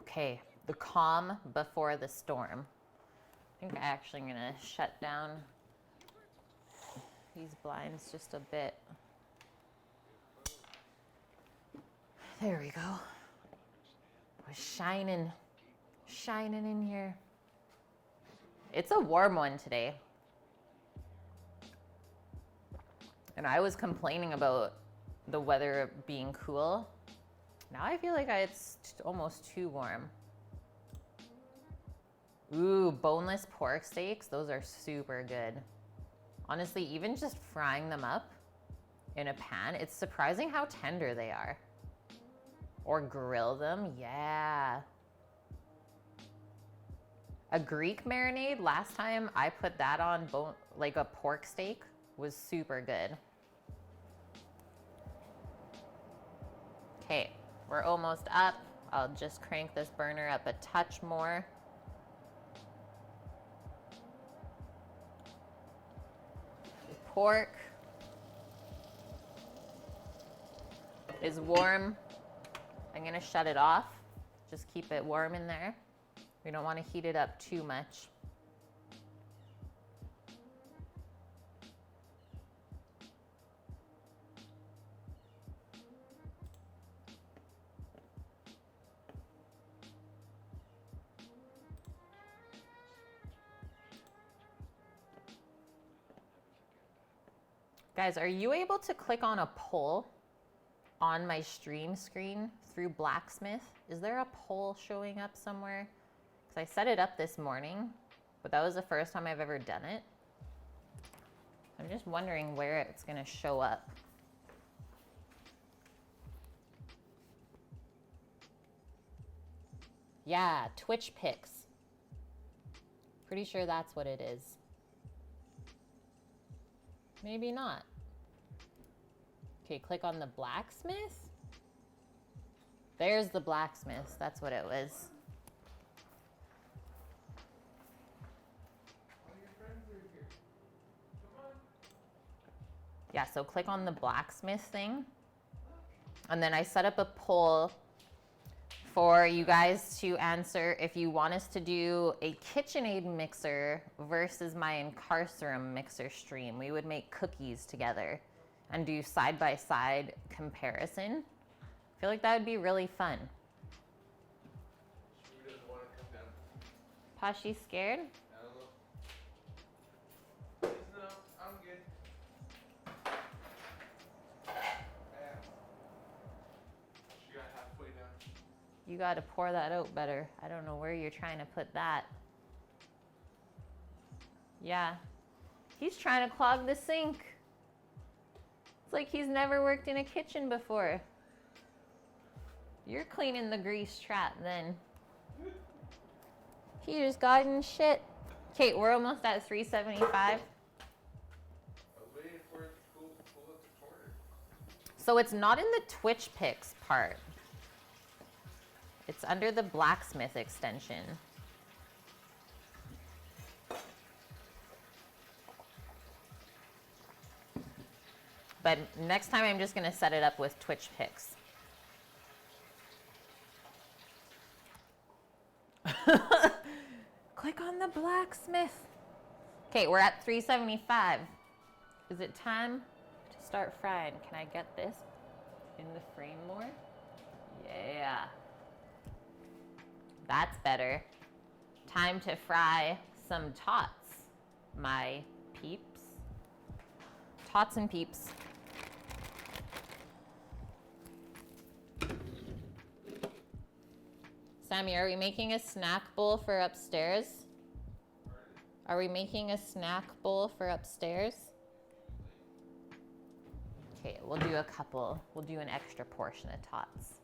Okay, the calm before the storm. I think I'm actually going to shut down these blinds just a bit. There we go. We're shining in here. It's a warm one today. And I was complaining about the weather being cool. Now I feel like it's almost too warm. Ooh, boneless pork steaks. Those are super good. Honestly, even just frying them up in a pan, it's surprising how tender they are. Or grill them, yeah. A Greek marinade, last time I put that on like a pork steak, was super good. Okay, we're almost up. I'll just crank this burner up a touch more. The pork is warm. I'm gonna shut it off. Just keep it warm in there. We don't want to heat it up too much. Guys, are you able to click on a poll on my stream screen through Blacksmith? Is there a poll showing up somewhere? Because I set it up this morning, but that was the first time I've ever done it. I'm just wondering where it's gonna show up. Yeah, Twitch Picks. Pretty sure that's what it is. Maybe not. Okay, click on the blacksmith. There's the blacksmith. That's what it was. All your friends are here. Come on. Yeah, so click on the blacksmith thing. And then I set up a poll for you guys to answer if you want us to do a KitchenAid mixer versus my Incarcerum mixer stream. We would make cookies together and do side-by-side comparison. I feel like that would be really fun. Shrew doesn't want to come down. Pashi's scared? I don't know. Please no, I'm good. Yeah. She got halfway down. You gotta pour that out better. I don't know where you're trying to put that. Yeah. He's trying to clog the sink. It's like he's never worked in a kitchen before. You're cleaning the grease trap then. He just got in shit. Kate, we're almost at 375. I was waiting for it to pull up the corner. So it's not in the Twitch Picks part. It's under the blacksmith extension. But next time I'm just gonna set it up with Twitch Picks. Click on the blacksmith. Okay, we're at 375. Is it time to start frying? Can I get this in the frame more? Yeah. That's better. Time to fry some tots, my peeps. Tots and peeps. Sammy, are we making a snack bowl for upstairs? Are we making a snack bowl for upstairs? Okay, we'll do a couple. We'll do an extra portion of tots.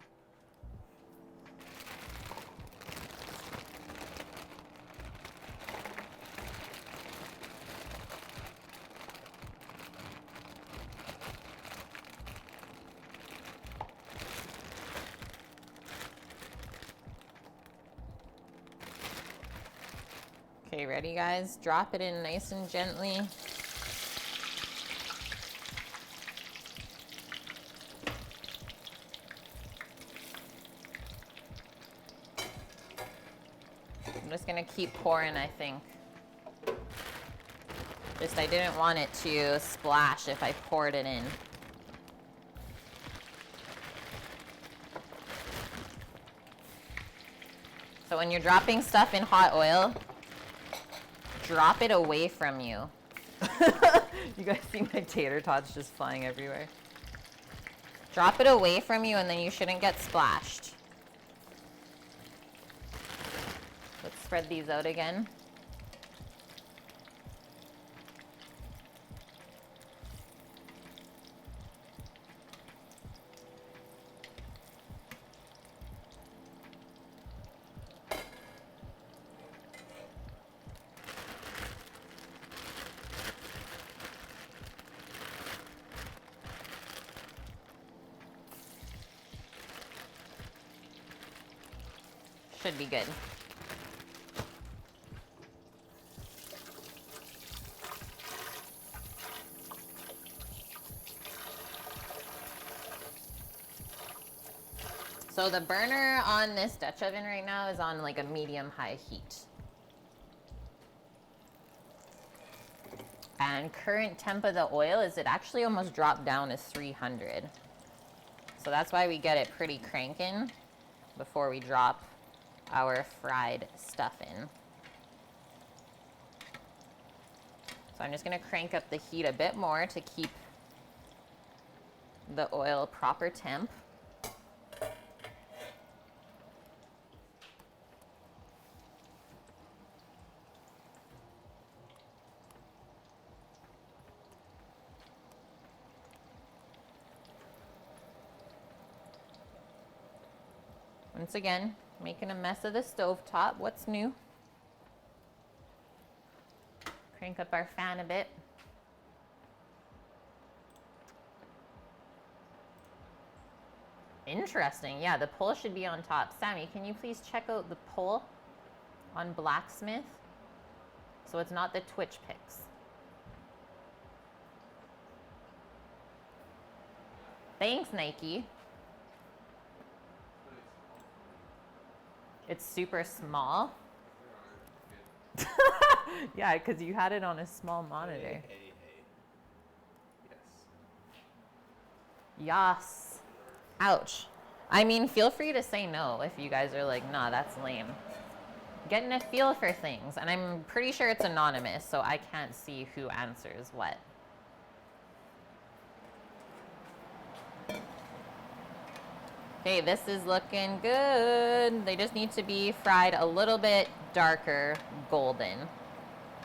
Okay, ready guys? Drop it in nice and gently. I'm just gonna keep pouring, I think. Just I didn't want it to splash if I poured it in. So when you're dropping stuff in hot oil, drop it away from you. You guys see my tater tots just flying everywhere? Drop it away from you and then you shouldn't get splashed. Let's spread these out again. Should be good. So the burner on this Dutch oven right now is on like a medium-high heat. And current temp of the oil is it actually almost dropped down to 300. So that's why we get it pretty cranking before we drop our fried stuff in. So I'm just gonna crank up the heat a bit more to keep the oil proper temp. Once again, making a mess of the stovetop. What's new? Crank up our fan a bit. Interesting. Yeah, the pole should be on top. Sammy, can you please check out the pole on Blacksmith? So it's not the Twitch pics. Thanks, Nike. It's super small. Yeah, because you had it on a small monitor. Hey. Yes. Yas. Ouch. I mean, feel free to say no if you guys are like, nah, that's lame. Getting a feel for things. And I'm pretty sure it's anonymous, so I can't see who answers what. Okay, this is looking good. They just need to be fried a little bit darker golden,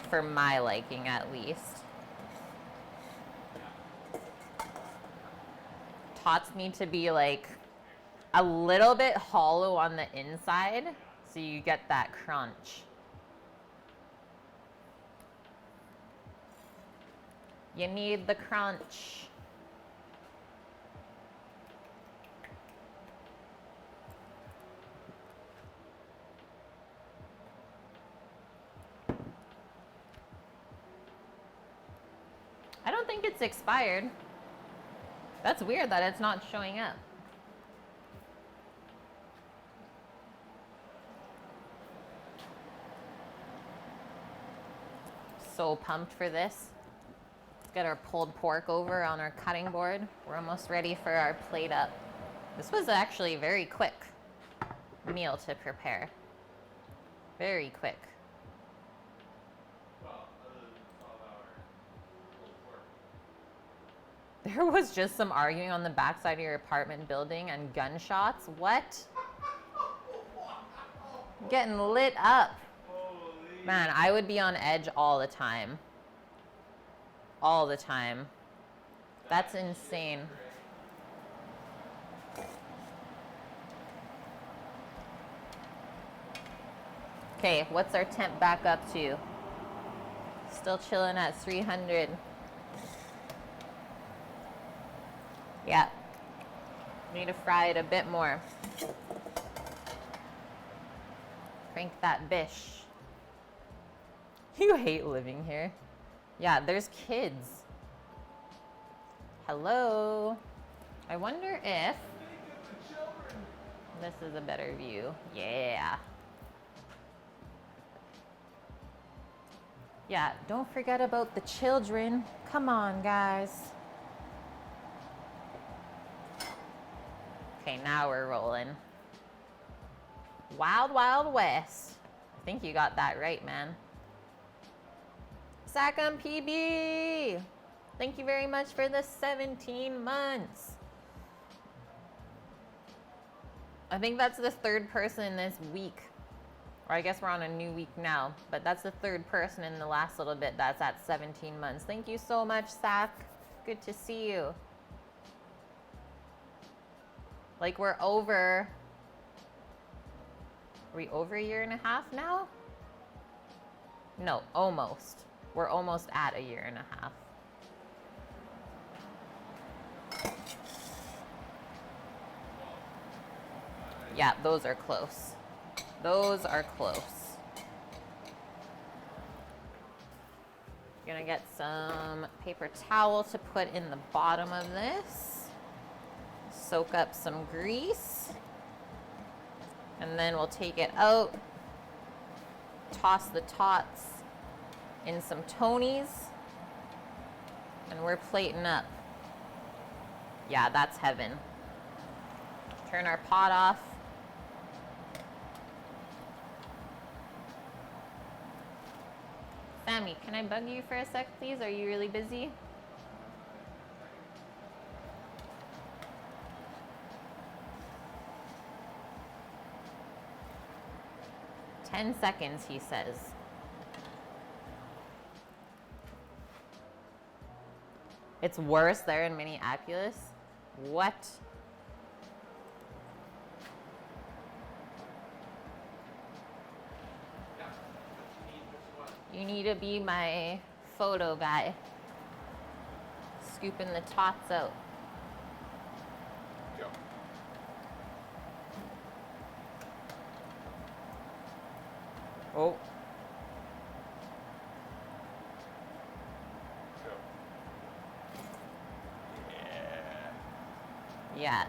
for my liking at least. Tots need to be like a little bit hollow on the inside so you get that crunch. You need the crunch. I don't think it's expired. That's weird that it's not showing up. So pumped for this. Let's get our pulled pork over on our cutting board. We're almost ready for our plate up. This was actually a very quick meal to prepare. Very quick. Well, other than the 12-hour pulled pork. There was just some arguing on the backside of your apartment building and gunshots. What? Getting lit up. Holy. Man, I would be on edge all the time. All the time. That's insane. Okay, what's our temp back up to? Still chilling at 300. Yeah. Need to fry it a bit more. Crank that bish. You hate living here. Yeah, there's kids. Hello. I wonder if this is a better view. Yeah. Yeah, don't forget about the children. Come on, guys. Okay, now we're rolling. Wild, Wild West. I think you got that right, man. Sackham PB. Thank you very much for the 17 months. I think that's the third person this week. Or I guess we're on a new week now, but that's the third person in the last little bit that's at 17 months. Thank you so much, Sack. Good to see you. Like we're over, are we over a year and a half now? No, almost. We're almost at a year and a half. Yeah, those are close. Those are close. Gonna get some paper towel to put in the bottom of this. Soak up some grease. And then we'll take it out. Toss the tots in some Tonys. And we're plating up. Yeah, that's heaven. Turn our pot off. Sammy, can I bug you for a sec, please? Are you really busy? "10 seconds," he says. It's worse there in Minneapolis? What? You need to be my photo guy. Scooping the tots out. Go. Oh. Go. Yeah. Yeah.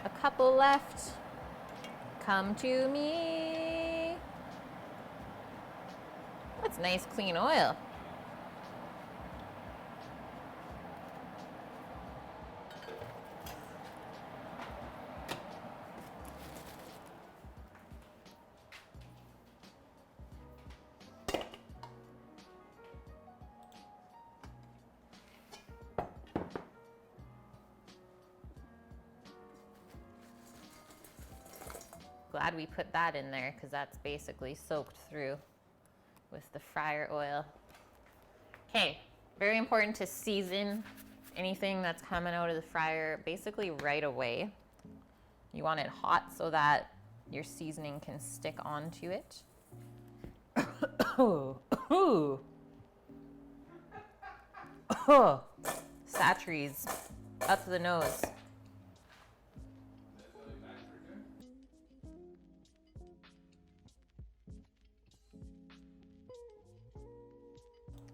A couple left. Come to me. That's nice clean oil. Glad we put that in there because that's basically soaked through with the fryer oil. Okay, very important to season anything that's coming out of the fryer basically right away. You want it hot so that your seasoning can stick onto it. Satcheries up the nose.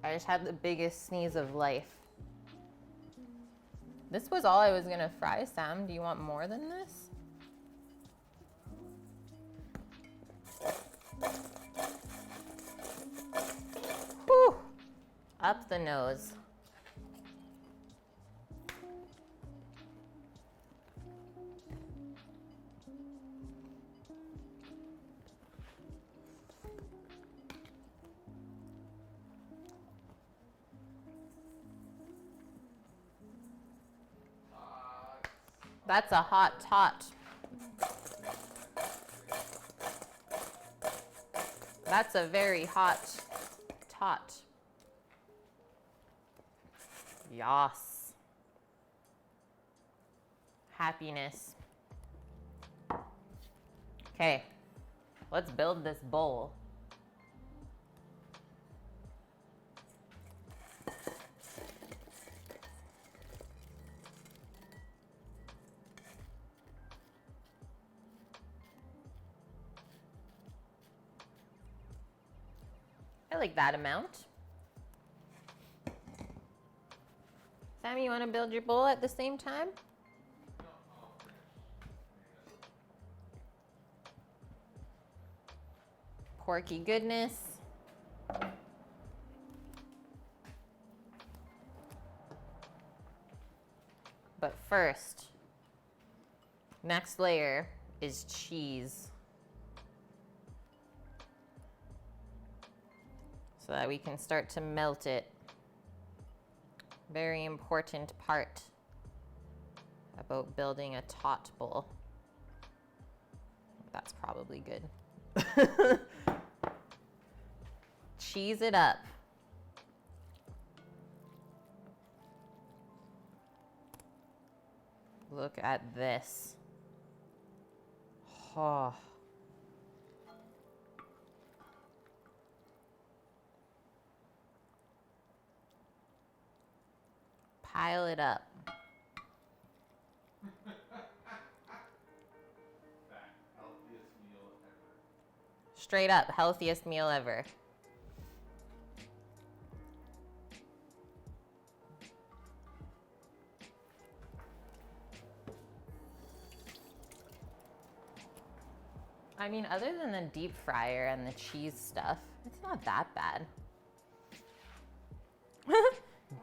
I just had the biggest sneeze of life. This was all I was gonna fry, Sam. Do you want more than this? Whew. Up the nose. That's a hot tot. That's a very hot tot. Yas. Happiness. Okay, let's build this bowl. I like that amount. Sammy, you want to build your bowl at the same time? Porky goodness. But first, next layer is cheese. So that we can start to melt it. Very important part about building a tot bowl. That's probably good. Cheese it up. Look at this. Oh. Pile it up. Healthiest meal ever. Straight up, healthiest meal ever. I mean, other than the deep fryer and the cheese stuff, it's not that bad.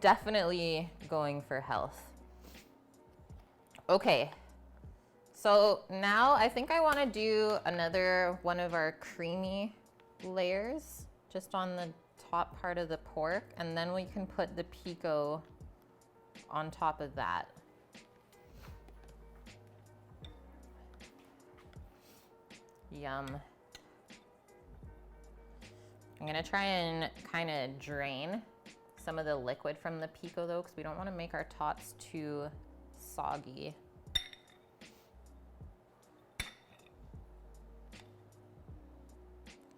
Definitely going for health. Okay, so now I think I want to do another one of our creamy layers just on the top part of the pork, and then we can put the pico on top of that. Yum. I'm gonna try and kind of drain some of the liquid from the pico though, because we don't want to make our tots too soggy.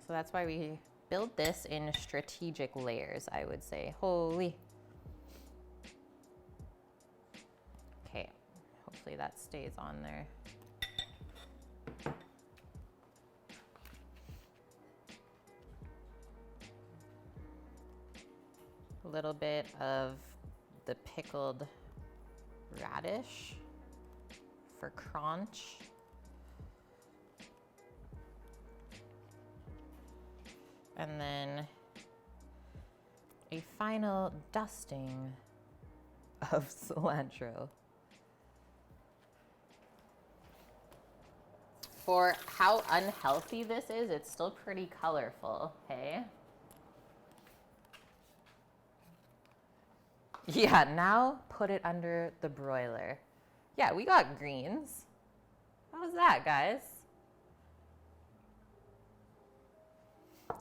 So that's why we build this in strategic layers, I would say. Holy. Okay, hopefully that stays on there. A little bit of the pickled radish for crunch. And then a final dusting of cilantro. For how unhealthy this is, it's still pretty colorful, hey? Yeah, now put it under the broiler. Yeah, we got greens. How was that, guys?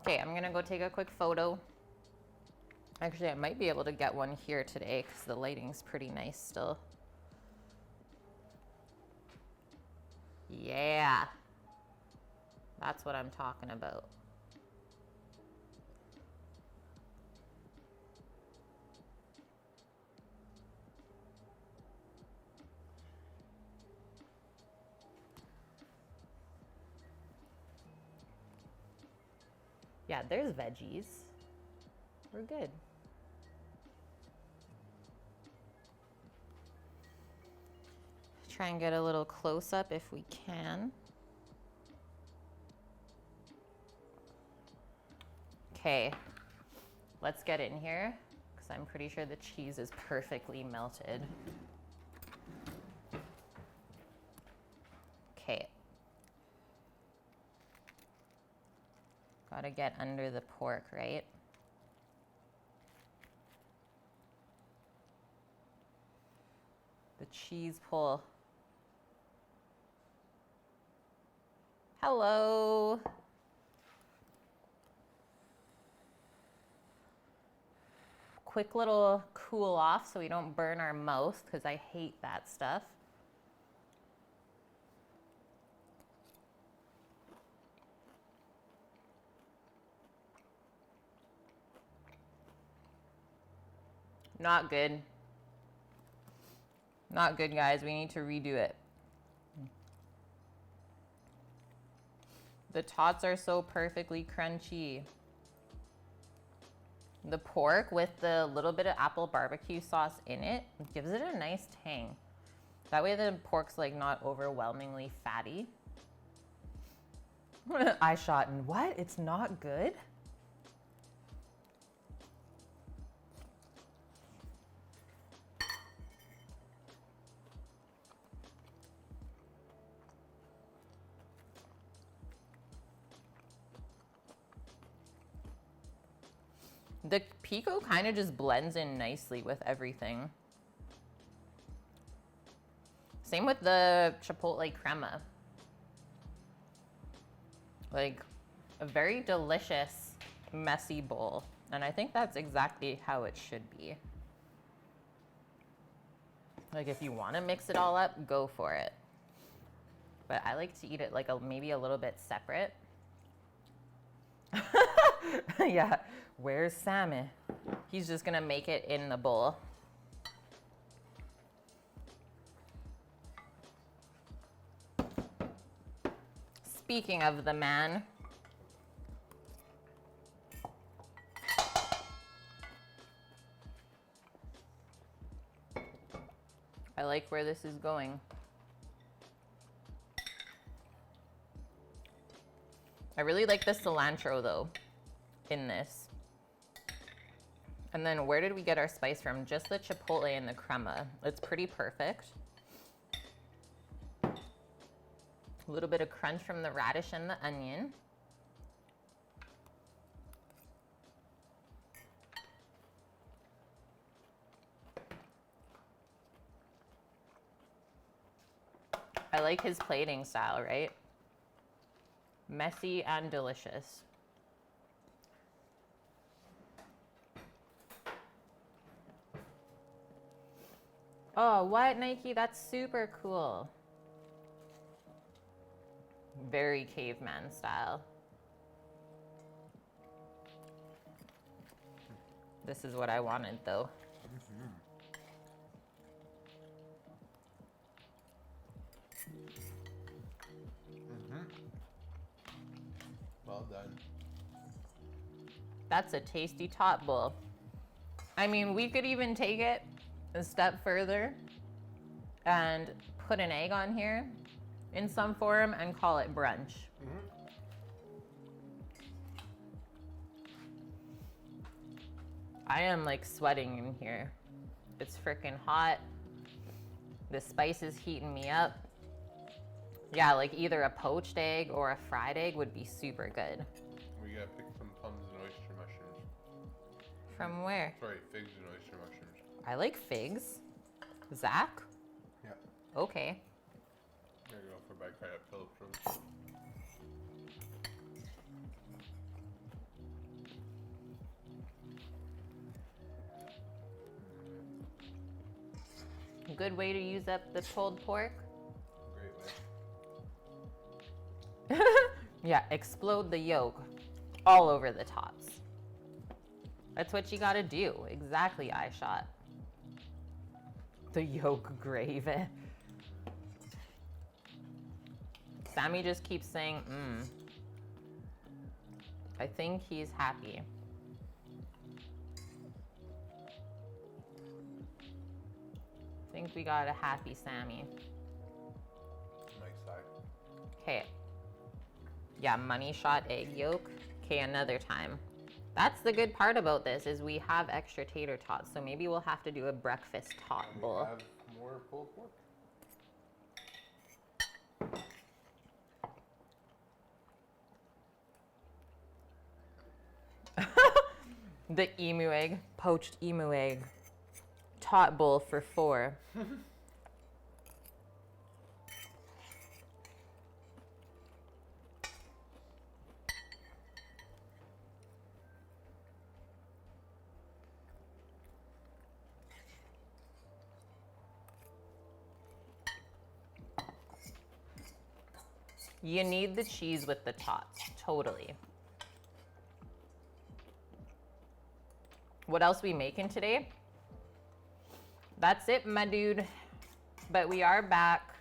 Okay, I'm gonna go take a quick photo. Actually, I might be able to get one here today because the lighting's pretty nice still. Yeah, that's what I'm talking about. Yeah, there's veggies. We're good. Try and get a little close up if we can. Okay, let's get in here because I'm pretty sure the cheese is perfectly melted. Okay. Gotta get under the pork, right? The cheese pull Hello. Quick little cool off so we don't burn our mouth because I hate that stuff. Not good. Not good, guys. We need to redo it. The tots are so perfectly crunchy. The pork with the little bit of apple barbecue sauce in it gives it a nice tang. That way the pork's like not overwhelmingly fatty. I shot and what? It's not good? The pico kind of just blends in nicely with everything. Same with the chipotle crema. Like a very delicious, messy bowl. And I think that's exactly how it should be. Like if you want to mix it all up, go for it. But I like to eat it like maybe a little bit separate. Yeah, where's Sammy? He's just gonna make it in the bowl. Speaking of the man, I like where this is going. I really like the cilantro though in this. And then where did we get our spice from? Just the chipotle and the crema. It's pretty perfect. A little bit of crunch from the radish and the onion. I like his plating style, right? Messy and delicious. Oh, what, Nike? That's super cool. Very caveman style. This is what I wanted, though. Well done. That's a tasty tot bowl. I mean, we could even take it a step further and put an egg on here in some form and call it brunch. I am like sweating in here. It's freaking hot. The spice is heating me up. Yeah, like either a poached egg or a fried egg would be super good. We gotta pick some plums and oyster mushrooms. From where? Sorry, figs and oyster mushrooms. I like figs. Zach? Yeah. Okay. There you go for bike ride at Phillips Road. Good way to use up the pulled pork. Great way. Yeah, explode the yolk all over the tots. That's what you gotta do. Exactly, I shot. The yolk gravy. Sammy just keeps saying, I think he's happy. I think we got a happy Sammy. Nice side. Okay. Yeah, money shot egg yolk. Okay, another time. That's the good part about this is we have extra tater tots, so maybe we'll have to do a breakfast tot We bowl. have more pulled pork. The emu egg, poached emu egg. Tot bowl for 4. You need the cheese with the tots, totally. What else we making today? That's it, my dude. But we are back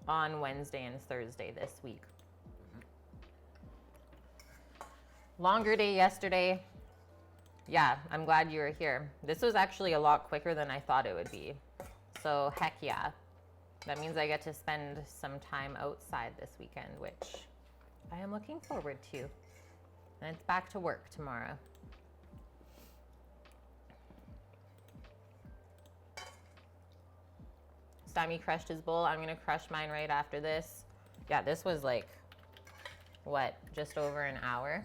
on Wednesday and Thursday this week. Longer day yesterday. Yeah, I'm glad you were here. This was actually a lot quicker than I thought it would be. So heck yeah. That means I get to spend some time outside this weekend, which I am looking forward to. And it's back to work tomorrow. Sammy crushed his bowl. I'm gonna crush mine right after this. Yeah, this was like, what, just over an hour?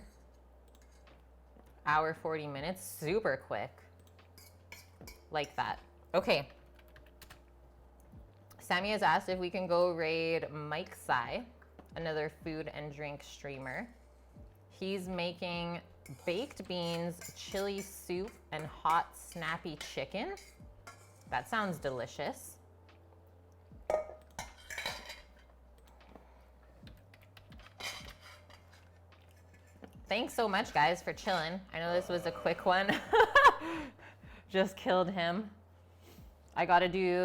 Hour, 40 minutes, super quick. Like that. Okay. Sammy has asked if we can go raid Mike Sai, another food and drink streamer. He's making baked beans, chili soup, and hot snappy chicken. That sounds delicious. Thanks so much, guys, for chilling. I know this was a quick one. Just killed him. I got to do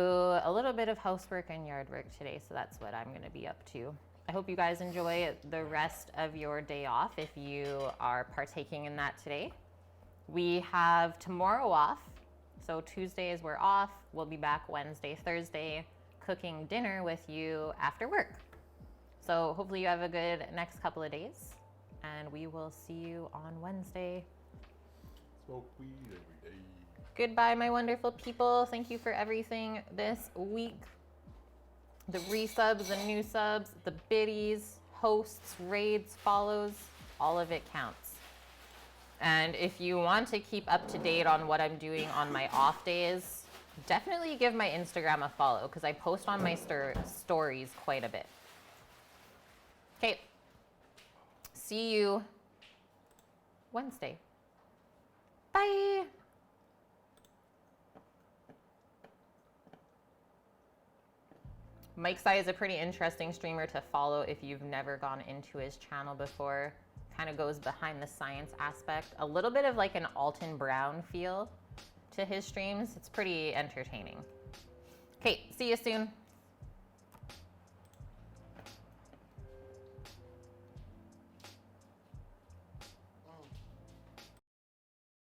a little bit of housework and yard work today, so that's what I'm going to be up to. I hope you guys enjoy the rest of your day off if you are partaking in that today. We have tomorrow off, so Tuesdays we're off. We'll be back Wednesday, Thursday, cooking dinner with you after work. So hopefully you have a good next couple of days. And we will see you on Wednesday. Smoke weed every day. Goodbye, my wonderful people. Thank you for everything this week. The resubs, the new subs, the biddies, hosts, raids, follows, all of it counts. And if you want to keep up to date on what I'm doing on my off days, definitely give my Instagram a follow because I post on my stories quite a bit. Okay. See you Wednesday. Bye. Mike Sai is a pretty interesting streamer to follow if you've never gone into his channel before. Kind of goes behind the science aspect. A little bit of like an Alton Brown feel to his streams. It's pretty entertaining. Okay, see you soon.